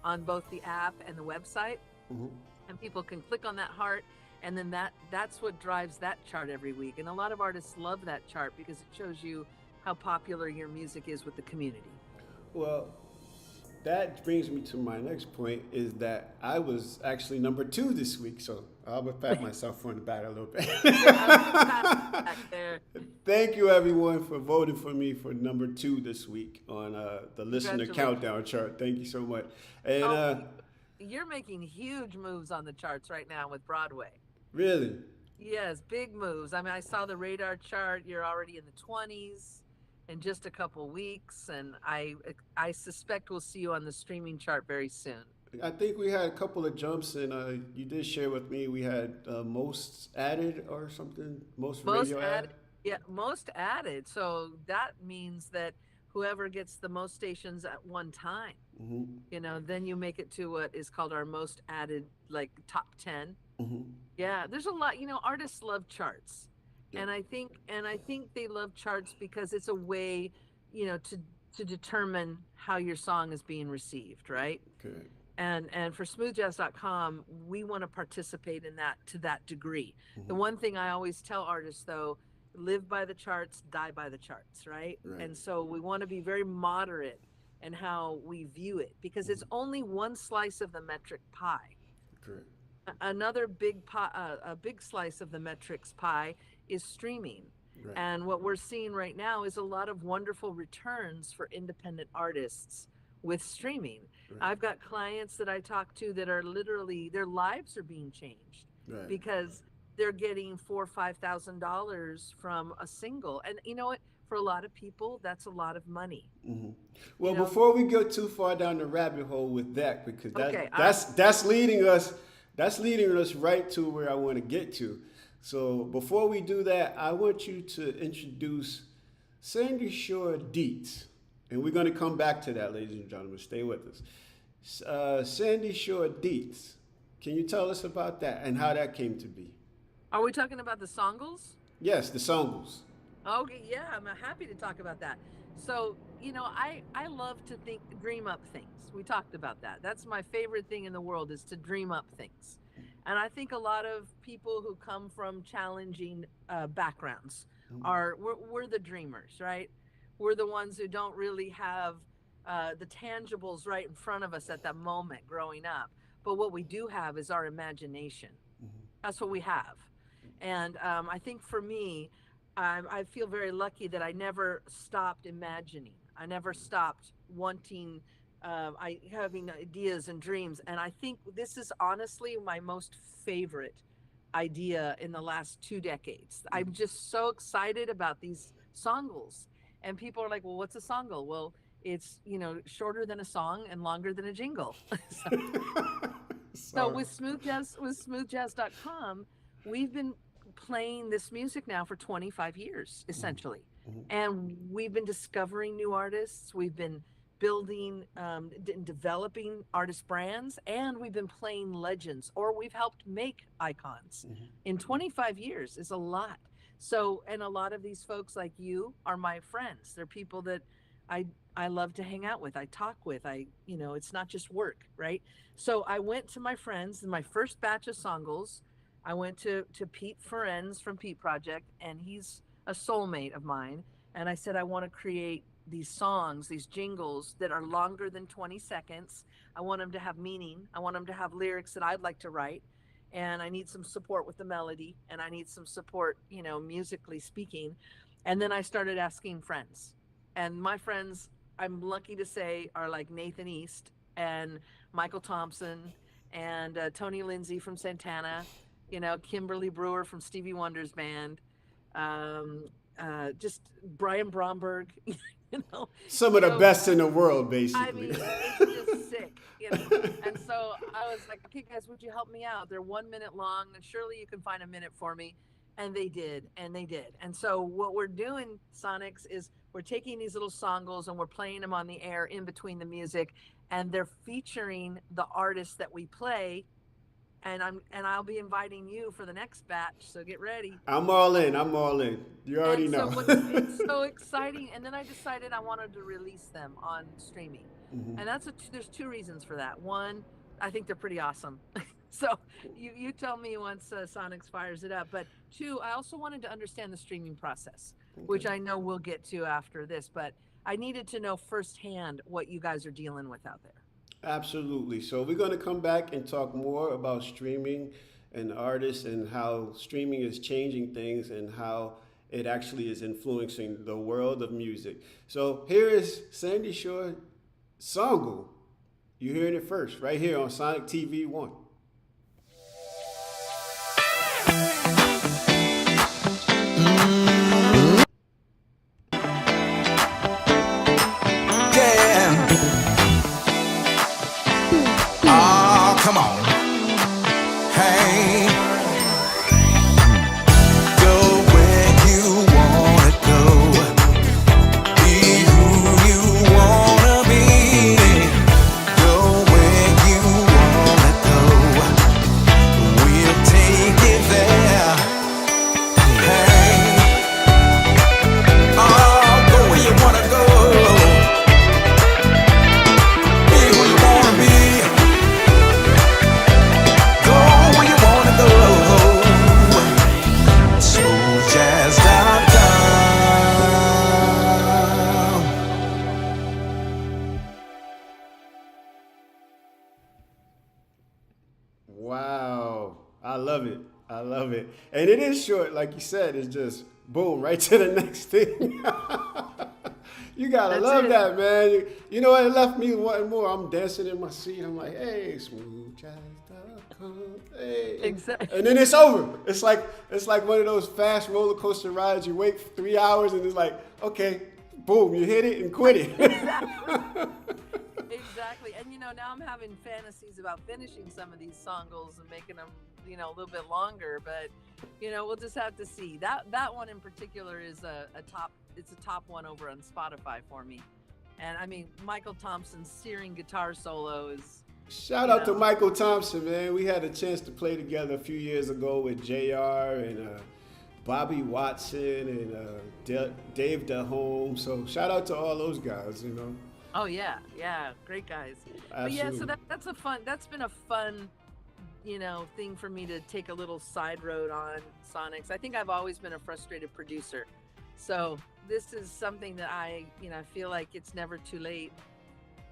on both the app and the website, and people can click on that heart, and then that's what drives that chart every week. And a lot of artists love that chart because it shows you how popular your music is with the community. Well, that brings me to my next point, is that I was actually number 2 this week, so I'll pat myself on the back a little bit. Back there. Thank you, everyone, for voting for me for number 2 this week on the listener countdown chart. Thank you so much. And you're making huge moves on the charts right now with Broadway. Really? Yes, big moves. I mean, I saw the radar chart. You're already in the 20s in just a couple weeks, and I suspect we'll see you on the streaming chart very soon. I think we had a couple of jumps, and you did share with me we had most added or something, most radio added. Yeah, most added. So that means that whoever gets the most stations at one time, then you make it to what is called our most added, like top 10. Yeah, there's a lot. Artists love charts. And I think they love charts because it's a way, to determine how your song is being received, right? Okay. And for smoothjazz.com, we want to participate in that to that degree. The one thing I always tell artists, though, live by the charts, die by the charts, right? And so we want to be very moderate in how we view it, because it's only one slice of the metric pie. Correct. Another big pie, a big slice of the metrics pie is streaming. Right. And what we're seeing right now is a lot of wonderful returns for independent artists with streaming. Right. I've got clients that I talk to that are literally, their lives are being changed because they're getting $4,000 or $5,000 from a single. And you know what? For a lot of people, that's a lot of money. Well, before we go too far down the rabbit hole with that, because that's leading us right to where I want to get to. So before we do that, I want you to introduce Sandy Shore Dietz. And we're going to come back to that, ladies and gentlemen. Stay with us. Sandy Shore Dietz. Can you tell us about that and how that came to be? Are we talking about the Songles? Yes, the Songles. Okay, yeah, I'm happy to talk about that. So, I love to dream up things. We talked about that. That's my favorite thing in the world, is to dream up things. And I think a lot of people who come from challenging backgrounds we're the dreamers, right? We're the ones who don't really have the tangibles right in front of us at that moment growing up. But what we do have is our imagination. That's what we have. And I think for me, I feel very lucky that I never stopped imagining. I never stopped wanting, having ideas and dreams. And I think this is honestly my most favorite idea in the last 2 decades. I'm just so excited about these songles. And people are like, well, what's a songle? Well, it's, shorter than a song and longer than a jingle. So with smoothjazz.com, we've been playing this music now for 25 years, essentially. And we've been discovering new artists. We've been building and developing artist brands, and we've been playing legends, or we've helped make icons. In 25 years is a lot. So, and a lot of these folks like you are my friends. They're people that I love to hang out with. I talk with. It's not just work, right? So I went to my friends in my first batch of songles. I went to Pete Ferenz from Pete Project, and he's a soulmate of mine. And I said, I want to create these songs, these jingles that are longer than 20 seconds. I want them to have meaning. I want them to have lyrics that I'd like to write. And I need some support with the melody, and I need some support, musically speaking. And then I started asking friends. And my friends, I'm lucky to say, are like Nathan East and Michael Thompson and Tony Lindsay from Santana, Kimberly Brewer from Stevie Wonder's band, just Brian Bromberg. you know. Some of the So, best in the world, I basically. mean, it's just sick, you know. And so I was like, okay, guys, would you help me out? They're 1 minute long, and surely you can find a minute for me. And they did, and they did. And so what we're doing, Sonics, is we're taking these little songles and we're playing them on the air in between the music, and they're featuring the artists that we play. And I'll be inviting you for the next batch, so get ready. I'm all in. I'm all in. You already And so know. it's so exciting. And then I decided I wanted to release them on streaming. And there's two reasons for that. One, I think they're pretty awesome. So you tell me once Sonix fires it up. But two, I also wanted to understand the streaming process, which I know we'll get to after this. But I needed to know firsthand what you guys are dealing with out there. Absolutely. So we're going to come back and talk more about streaming and artists and how streaming is changing things and how it actually is influencing the world of music. So here is Sandy Shore Songle. You're hearing it first right here on Sonix TV1. Come on. Hey. Go where you wanna go. Be who you wanna be. Go where you wanna go. We'll take it there. Hey. Oh, go where you wanna go. Be who you wanna be. Wow. I love it. I love it. And it is short, like you said, it's just boom, right to the next thing. You gotta That's love it. that, man. You know what? It left me wanting more. I'm dancing in my seat. I'm like, hey, smooth jazz. Hey. Exactly. And then it's over. It's like one of those fast roller coaster rides. You wait for 3 hours and it's like, okay, boom, you hit it and quit it. Exactly. And now I'm having fantasies about finishing some of these songles and making them, a little bit longer, but we'll just have to see. That one in particular is a top one over on Spotify for me. And I mean, Michael Thompson's searing guitar solo is Shout out to Michael Thompson, man. We had a chance to play together a few years ago with JR and Bobby Watson and Dave DeHome. So shout out to all those guys, Oh yeah, great guys. Absolutely. But yeah, so that's been a fun, thing for me to take a little side road on Sonix. I think I've always been a frustrated producer. So this is something that I feel like it's never too late,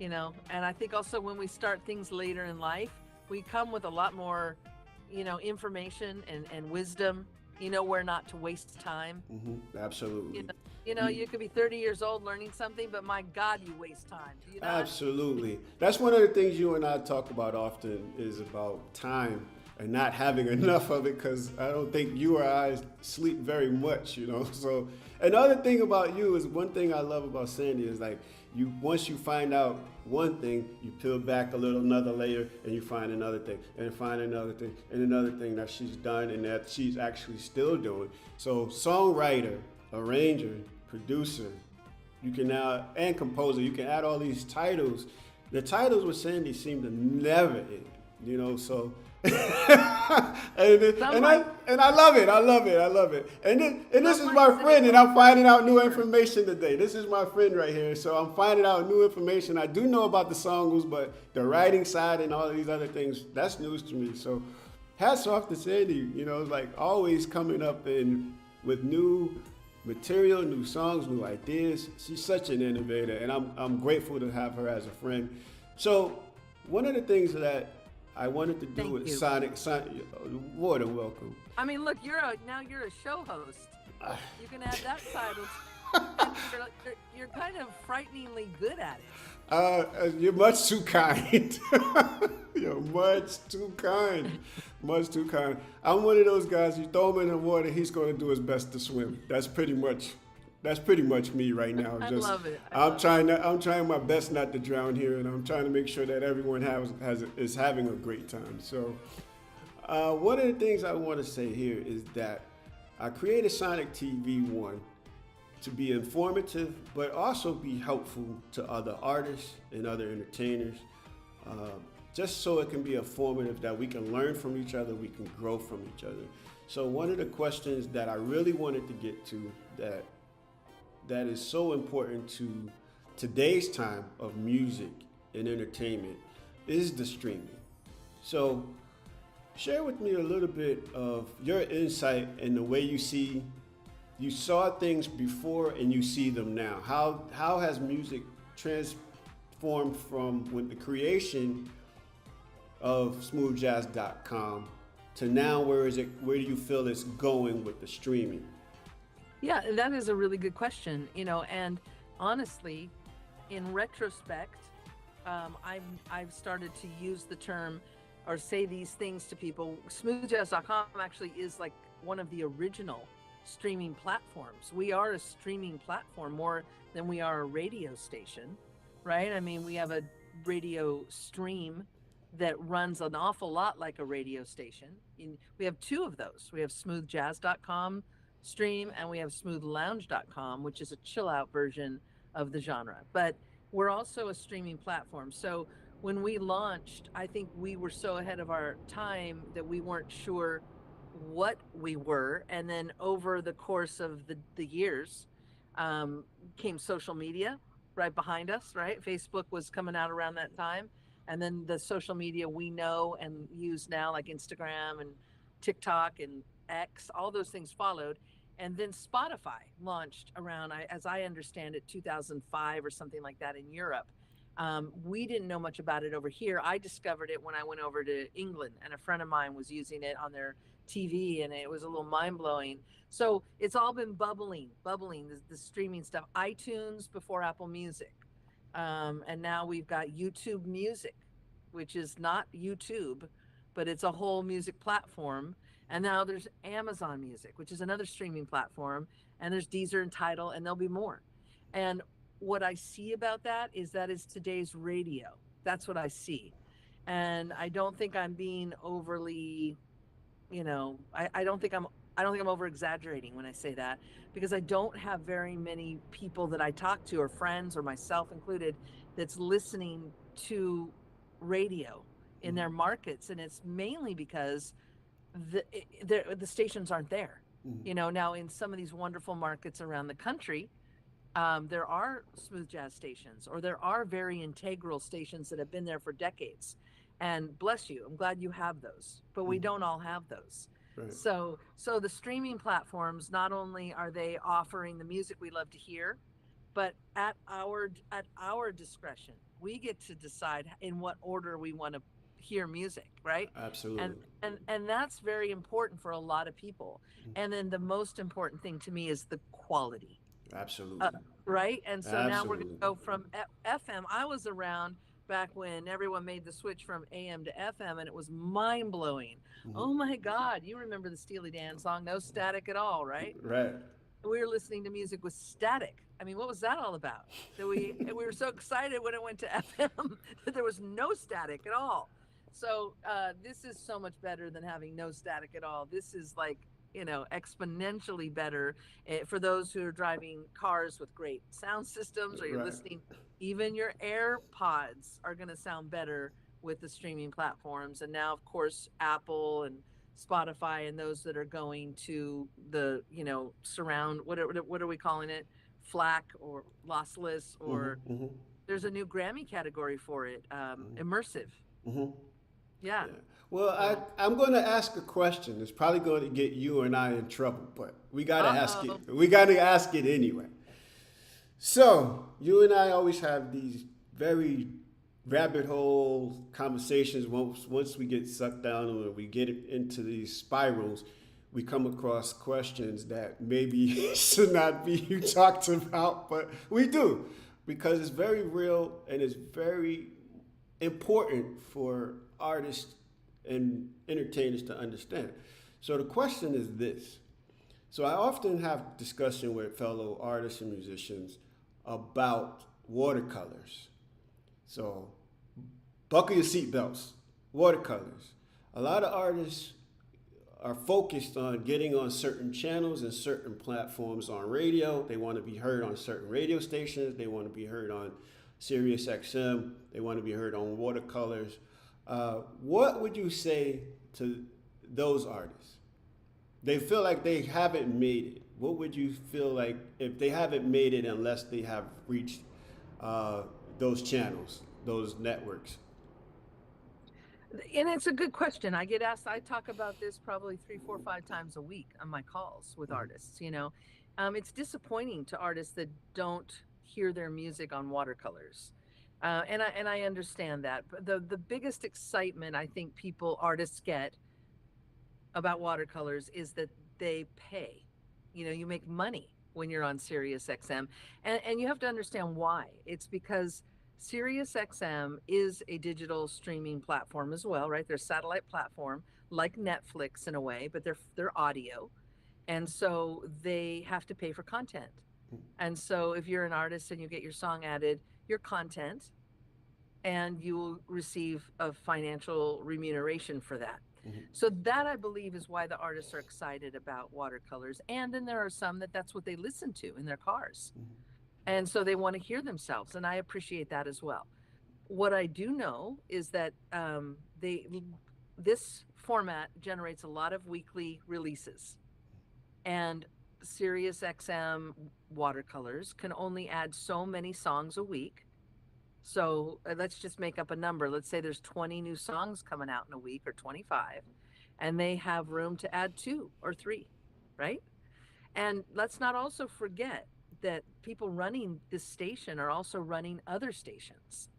and I think also when we start things later in life, we come with a lot more, information and wisdom, where not to waste time. Absolutely. You could be 30 years old learning something, but my God, you waste time. Do you not? Absolutely. That's one of the things you and I talk about often is about time and not having enough of it, because I don't think you or I sleep very much, So another thing about you is, one thing I love about Sandy is like, once you find out one thing, you peel back another layer, and you find another thing, and find another thing, and another thing that she's done and that she's actually still doing. So songwriter, arranger, producer, you can now, and composer, you can add all these titles. The titles with Sandy seem to never end, so and I love it. I love it. And this is my friend, and I'm finding out new information today. This is my friend right here, so I'm finding out new information. I do know about the songles, but the writing side and all these other things, that's news to me. So hats off to Sandy, like always coming up with new material, new songs, new ideas. She's such an innovator, and I'm grateful to have her as a friend. So one of the things that I wanted to do with Sonix, more than welcome. I mean, look, now you're a show host. You can add that title. You're kind of frighteningly good at it. You're much too kind. You're much too kind. Much too kind. I'm one of those guys, you throw him in the water, he's going to do his best to swim. That's pretty much That's pretty much me right now. I Just love it. I'm trying my best not to drown here, and I'm trying to make sure that everyone is having a great time. So, one of the things I want to say here is that I created Sonix TV1 to be informative, but also be helpful to other artists and other entertainers, just so it can be informative, that we can learn from each other, we can grow from each other. So one of the questions that I really wanted to get to that is so important to today's time of music and entertainment is the streaming. So share with me a little bit of your insight and the way you saw things before and you see them now. How has music transformed from when the creation of smoothjazz.com to now? Where do you feel it's going with the streaming? Yeah, that is a really good question, and honestly, in retrospect, I've started to use the term or say these things to people. Smoothjazz.com actually is like one of the original streaming platforms. We are a streaming platform more than we are a radio station, right? I mean, we have a radio stream that runs an awful lot like a radio station. We have two of those. We have smoothjazz.com stream, and we have smoothlounge.com, which is a chill out version of the genre. But we're also a streaming platform. So when we launched, I think we were so ahead of our time that we weren't sure what we were. And then over the course of the years came social media right behind us, right? Facebook was coming out around that time. And then the social media we know and use now, like Instagram and TikTok and X, all those things followed. And then Spotify launched around, as I understand it, 2005 or something like that in Europe. We didn't know much about it over here. I discovered it when I went over to England, and a friend of mine was using it on their TV, and it was a little mind-blowing. So it's all been bubbling, the streaming stuff. iTunes before Apple Music. And now we've got YouTube Music, which is not YouTube, but it's a whole music platform. And now there's Amazon Music, which is another streaming platform. And there's Deezer and Tidal, and there'll be more. And what I see about that is today's radio. That's what I see. And I don't think I'm being overly, I don't think I'm over exaggerating when I say that, because I don't have very many people that I talk to, or friends, or myself included, that's listening to radio in their markets. And it's mainly because the stations aren't there. Now in some of these wonderful markets around the country, there are smooth jazz stations, or there are very integral stations that have been there for decades. And bless you, I'm glad you have those, but we don't all have those. Right. So the streaming platforms, not only are they offering the music we love to hear, but at our discretion, we get to decide in what order we want to hear music, right? Absolutely. And that's very important for a lot of people. And then the most important thing to me is the quality. Absolutely. Right? And so Absolutely. Now we're going to go from FM. I was around back when everyone made the switch from AM to FM, and it was mind-blowing. Oh my God, you remember the Steely Dan song, No Static at All, right? Right. We were listening to music with static. I mean, what was that all about? That we were so excited when it went to FM that there was no static at all. So this is so much better than having no static at all. This is like, exponentially better for those who are driving cars with great sound systems, or you're listening. Even your AirPods are going to sound better with the streaming platforms. And now, of course, Apple and Spotify and those that are going to the, surround, what are we calling it? FLAC or lossless, or there's a new Grammy category for it, immersive. Yeah. Well, I'm going to ask a question. It's probably going to get you and I in trouble, but we got to ask it. We got to ask it anyway. So you and I always have these very rabbit hole conversations. Once we get sucked down or we get into these spirals, we come across questions that maybe should not be talked about, but we do, because it's very real and it's very important for artists and entertainers to understand. So the question is this: So I often have discussion with fellow artists and musicians about watercolors. So buckle your seatbelts, watercolors. A lot of artists are focused on getting on certain channels and certain platforms on radio. They want to be heard on certain radio stations. They want to be heard on Sirius XM. They want to be heard on watercolors. What would you say to those artists? They feel like they haven't made it. What would you feel like if they haven't made it unless they have reached those channels, those networks? And it's a good question. I get asked, I talk about this probably 3, 4, 5 times a week on my calls with artists, you know. It's disappointing to artists that don't hear their music on watercolors. And I understand that. But the biggest excitement I think artists get about watercolors is that they pay. You know, you make money when you're on Sirius XM. And you have to understand why. It's because Sirius XM is a digital streaming platform as well, right? They're a satellite platform like Netflix in a way, but they're audio. And so they have to pay for content. And so if you're an artist and you get your song added, your content, and you will receive a financial remuneration for that. So that, I believe, is why the artists are excited about watercolors. And then there are some that's what they listen to in their cars. And so they want to hear themselves. And I appreciate that as well. What I do know is that this format generates a lot of weekly releases. And Sirius XM watercolors can only add so many songs a week. So let's just make up a number. Let's say there's 20 new songs coming out in a week, or 25, and they have room to add 2 or 3, right? And let's not also forget that people running this station are also running other stations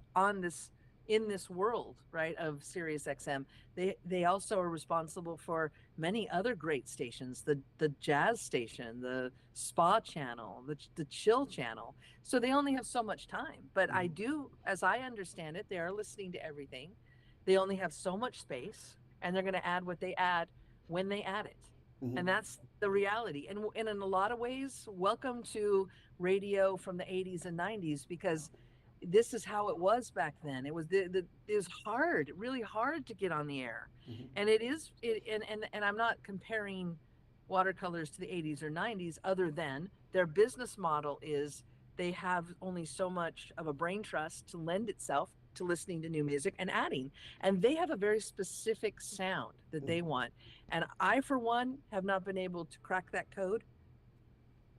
in this world, right, of Sirius XM. They also are responsible for many other great stations, the jazz station, the spa channel, the chill channel. So they only have so much time. But I do, as I understand it, they are listening to everything. They only have so much space, and they're going to add what they add when they add it. And that's the reality. And in a lot of ways, welcome to radio from the 80s and 90s, because this is how it was back then. It was it was hard, really hard to get on the air. And and I'm not comparing watercolors to the 80s or 90s, other than their business model is they have only so much of a brain trust to lend itself to listening to new music and adding. And they have a very specific sound that they want. And I, for one, have not been able to crack that code,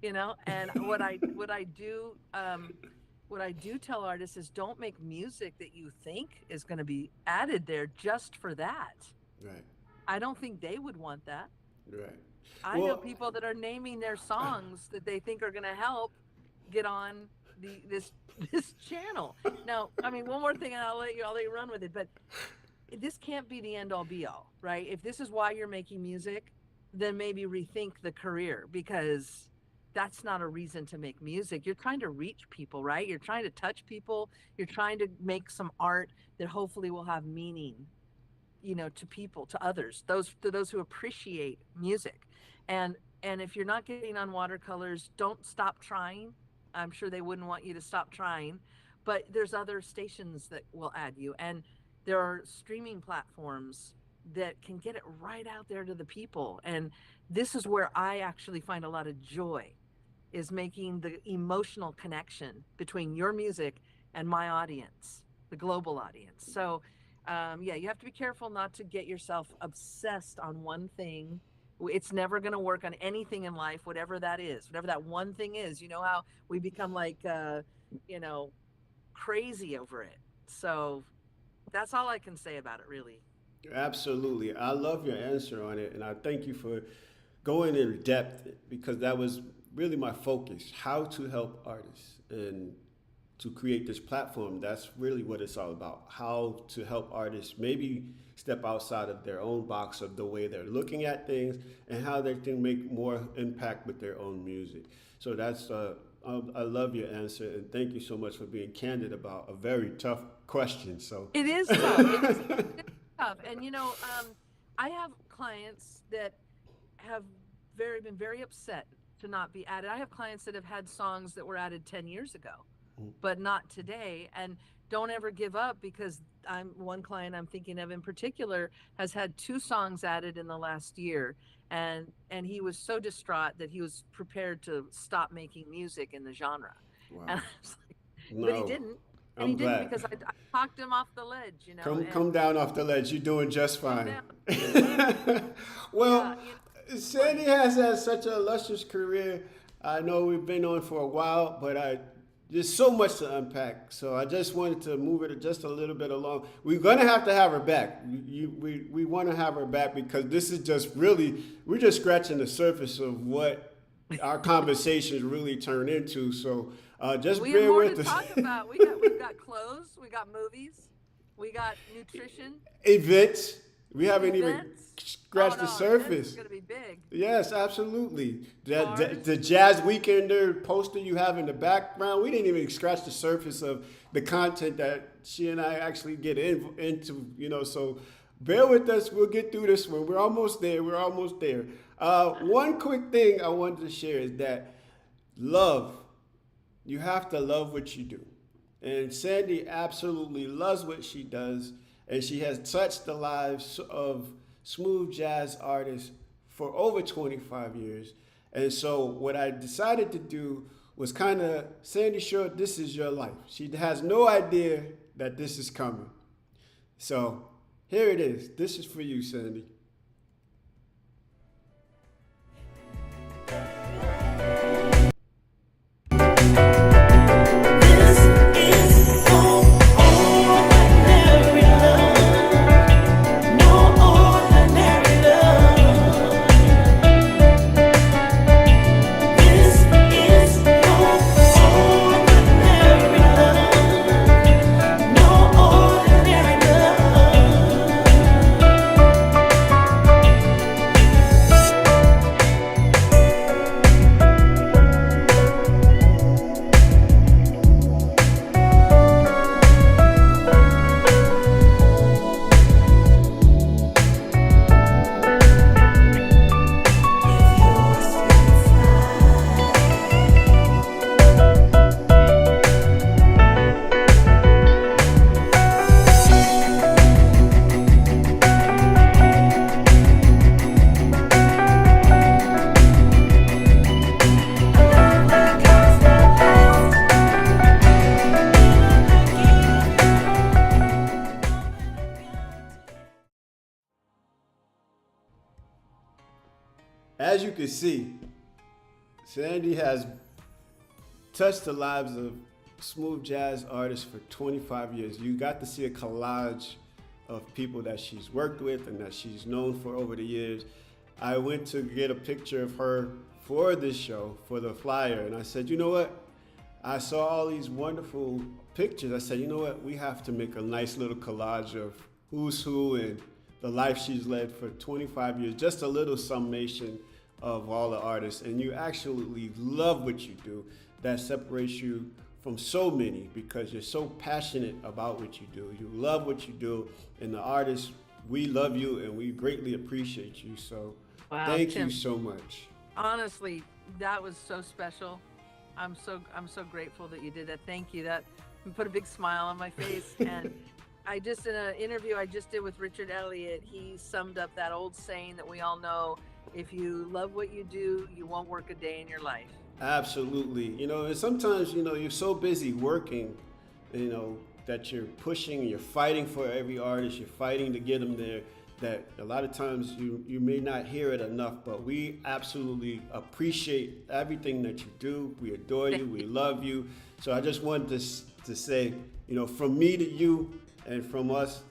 you know. And what I do tell artists is, don't make music that you think is going to be added there just for that. Right. I don't think they would want that. Right. I know people that are naming their songs that they think are going to help get on this channel. Now, I mean, one more thing, and I'll let you run with it, but this can't be the end all be all, right? If this is why you're making music, then maybe rethink the career, because that's not a reason to make music. You're trying to reach people, right? You're trying to touch people. You're trying to make some art that hopefully will have meaning, you know, to people, to others, those who appreciate music. And if you're not getting on watercolors, don't stop trying. I'm sure they wouldn't want you to stop trying, but there's other stations that will add you. And there are streaming platforms that can get it right out there to the people. And this is where I actually find a lot of joy, is making the emotional connection between your music and my audience, the global audience. So you have to be careful not to get yourself obsessed on one thing. It's never going to work on anything in life, whatever that is, whatever that one thing is. You know how we become like, crazy over it. So that's all I can say about it, really. Absolutely. I love your answer on it, and I thank you for going in depth, because that was really my focus, how to help artists and to create this platform. That's really what it's all about, how to help artists maybe step outside of their own box of the way they're looking at things, and how they can make more impact with their own music. So that's I love your answer, and thank you so much for being candid about a very tough question. So it is tough. It's tough. And I have clients that have been very upset to not be added. I have clients that have had songs that were added 10 years ago, but not today. And don't ever give up, because one client I'm thinking of in particular has had 2 songs added in the last year. And he was so distraught that he was prepared to stop making music in the genre. Wow. And I was like, No, but he didn't. And I'm he didn't glad. because I talked him off the ledge, you know. Come down off the ledge. You're doing just fine. Well, Sandy has had such an illustrious career. I know we've been on for a while, but there's so much to unpack. So I just wanted to move it just a little bit along. We're going to have her back. We want to have her back, because this is just really, we're just scratching the surface of what our conversations really turn into. So just we bear have more with to us. talk about. We've got clothes, we got movies, we got nutrition, Events. We haven't even events. scratched the surface. It's going to be big. Yes, absolutely. Bars. The Jazz Weekender poster you have in the background, we didn't even scratch the surface of the content that she and I actually get into, you know, so bear with us. We'll get through this one. We're almost there. One quick thing I wanted to share is that love, you have to love what you do. And Sandy absolutely loves what she does, and she has touched the lives of smooth jazz artists for over 25 years. And so what I decided to do was kind of, Sandy, sure, this is your life. She has no idea that this is coming. So here it is. This is for you, Sandy. As you can see, Sandy has touched the lives of smooth jazz artists for 25 years. You got to see a collage of people that she's worked with and that she's known for over the years. I went to get a picture of her for this show, for the flyer, and I said, you know what? I saw all these wonderful pictures. I said, you know what? We have to make a nice little collage of who's who and the life she's led for 25 years, just a little summation of all the artists. And you absolutely love what you do. That separates you from so many because you're so passionate about what you do. You love what you do, and the artists, we love you and we greatly appreciate you. So thank Tim, you so much. Honestly, that was so special. I'm so grateful that you did that. Thank you. That put a big smile on my face. And I just, in an interview I just did with Richard Elliott, he summed up that old saying that we all know: if you love what you do, you won't work a day in your life. Absolutely. You know, and sometimes, you know, you're so busy working, you know, that you're pushing, you're fighting for every artist, you're fighting to get them there, that a lot of times you may not hear it enough, but we absolutely appreciate everything that you do. We adore you, we love you. So I just wanted to say, you know, from me to you and from us,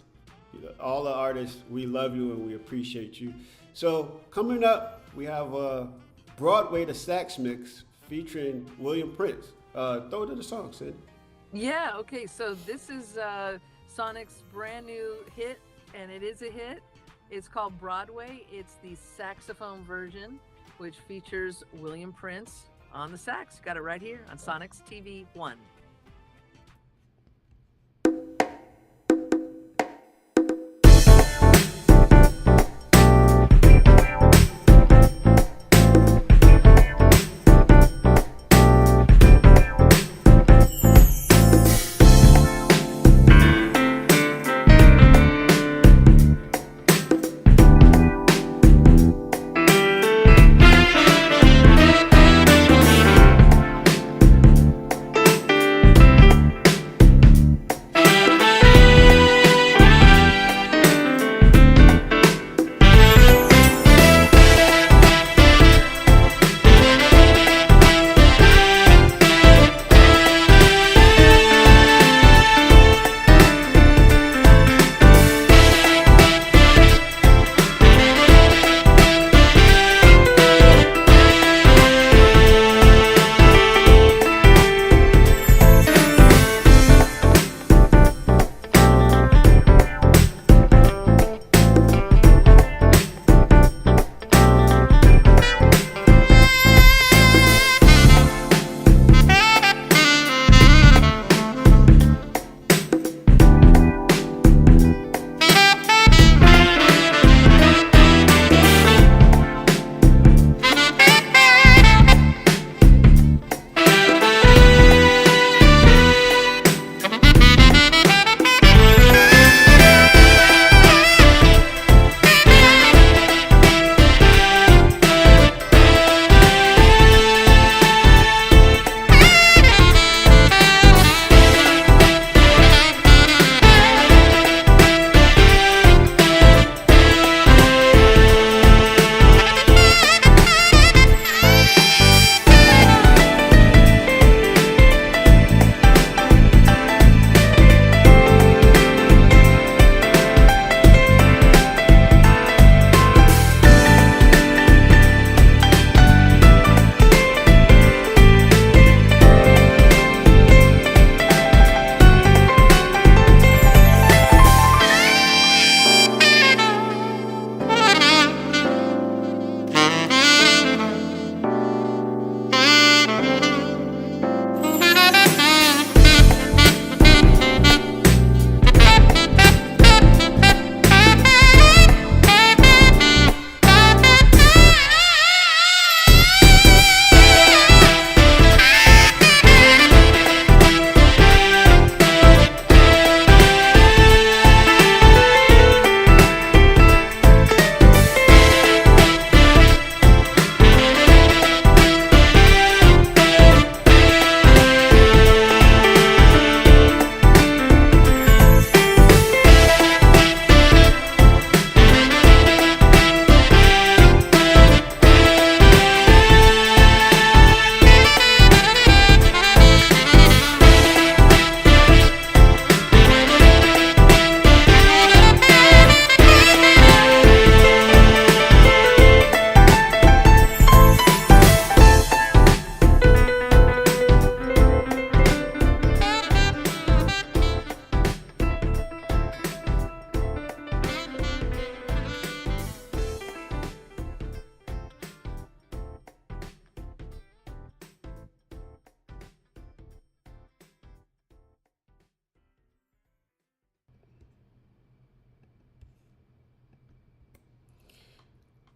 you know, all the artists, we love you and we appreciate you. So coming up, we have Broadway the Sax Mix featuring William Prince. Throw to the song, Sid. Yeah, okay, so this is Sonic's brand new hit, and it is a hit. It's called Broadway. It's the saxophone version, which features William Prince on the sax. Got it right here on Sonix TV1.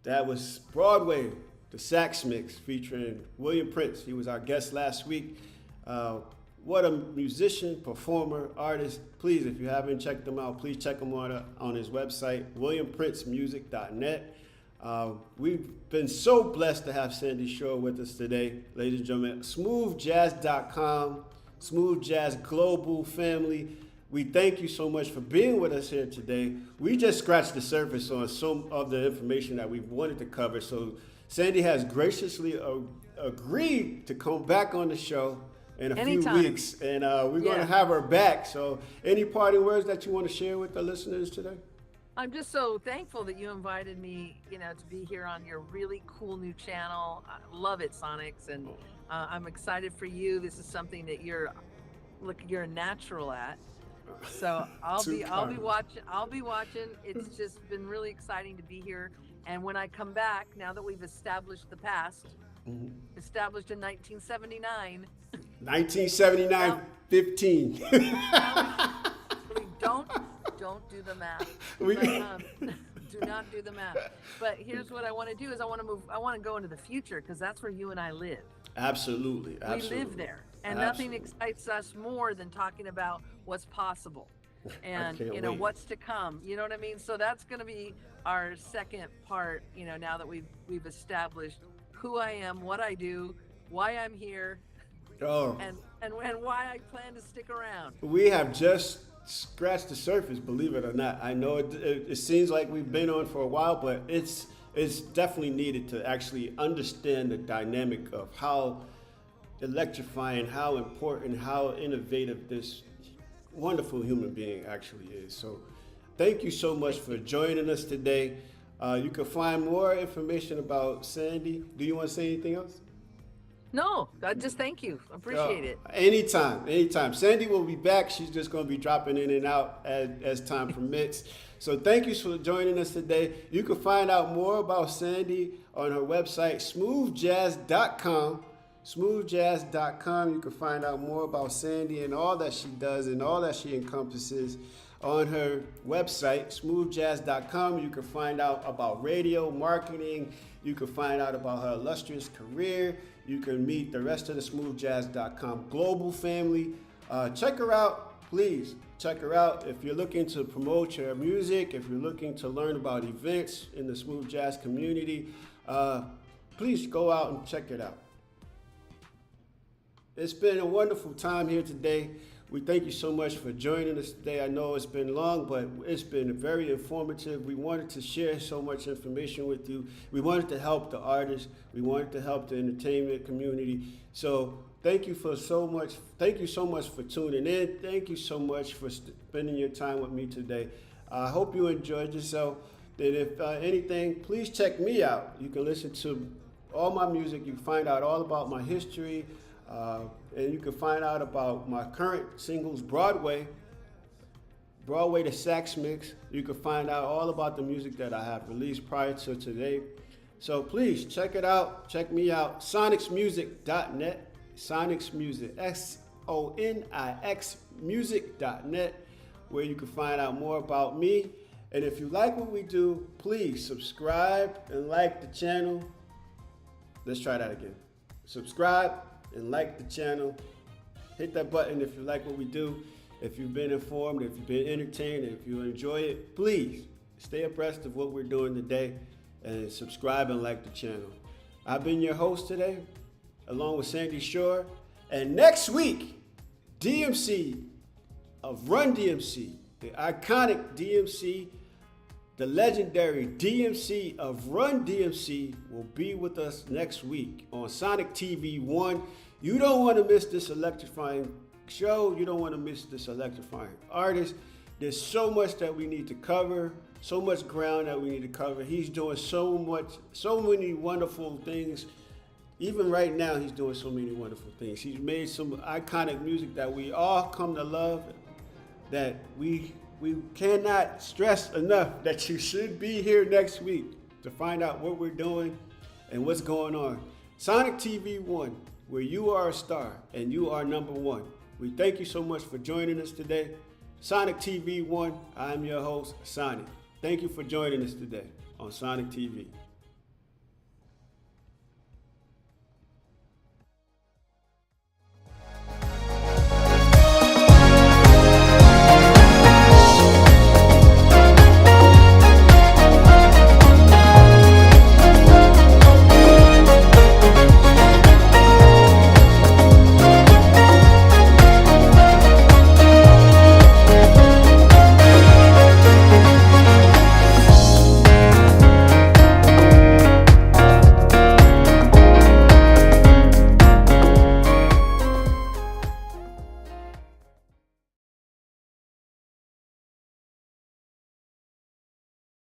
That was Broadway, the sax mix featuring William Prince. He was our guest last week. What a musician, performer, artist. Please, if you haven't checked him out, please check him on his website, williamprincemusic.net. We've been so blessed to have Sandy Shore with us today, ladies and gentlemen. Smoothjazz.com, Smooth Jazz Global family. We thank you so much for being with us here today. We just scratched the surface on some of the information that we wanted to cover. So Sandy has graciously agreed to come back on the show in a few weeks, and we're going to have her back. So any parting words that you want to share with the listeners today? I'm just so thankful that you invited me, to be here on your really cool new channel. I love it, Sonix, and I'm excited for you. This is something that you're a natural at. So I'll be watching. It's just been really exciting to be here. And when I come back, now that we've established the past, established in 1979. 1979, 15. Don't do the math. Do not do the math. But here's what I want to do is I want to go into the future, because that's where you and I live. Absolutely. We live there. And nothing excites us more than talking about what's possible and what's to come. You know what I mean? So that's going to be our second part, now that we've established who I am, what I do, why I'm here, and why I plan to stick around. We have just scratched the surface, believe it or not. I know it seems like we've been on for a while, but it's definitely needed to actually understand the dynamic of how electrifying, how important, how innovative this wonderful human being actually is. So thank you so much for joining us today. You can find more information about Sandy. Do you want to say anything else? No, I just thank you. Appreciate it. Anytime. Sandy will be back. She's just going to be dropping in and out as time permits. So thank you for joining us today. You can find out more about Sandy on her website, smoothjazz.com. Smoothjazz.com. You can find out more about Sandy and all that she does and all that she encompasses on her website, smoothjazz.com. You can find out about radio, marketing. You can find out about her illustrious career. You can meet the rest of the smoothjazz.com global family. Check her out, please. Check her out. If you're looking to promote your music, if you're looking to learn about events in the smooth jazz community, please go out and check it out. It's been a wonderful time here today. We thank you so much for joining us today. I know it's been long, but it's been very informative. We wanted to share so much information with you. We wanted to help the artists. We wanted to help the entertainment community. So thank you so much for tuning in. Thank you so much for spending your time with me today. I hope you enjoyed yourself. And if anything, please check me out. You can listen to all my music. You can find out all about my history. And you can find out about my current singles, Broadway the sax mix. You can find out all about the music that I have released prior to today. So please check it out. Check me out. Sonixmusic.net. Sonix Music. SONIX music.net, where you can find out more about me. And if you like what we do, please subscribe and like the channel. Let's try that again. Subscribe and like the channel. Hit that button if you like what we do. If you've been informed, if you've been entertained, if you enjoy it, please stay abreast of what we're doing today and subscribe and like the channel. I've been your host today, along with Sandy Shore. And next week, DMC of Run DMC, the iconic DMC, the legendary DMC of Run DMC will be with us next week on Sonix TV1. You don't want to miss this electrifying show. You don't want to miss this electrifying artist. There's so much that we need to cover, so much ground that we need to cover. He's doing so many wonderful things. Even right now, he's doing so many wonderful things. He's made some iconic music that we all come to love, that we cannot stress enough that you should be here next week to find out what we're doing and what's going on. Sonix TV1, where you are a star and you are number one. We thank you so much for joining us today. Sonix TV1, I'm your host, Sonix. Thank you for joining us today on Sonix TV.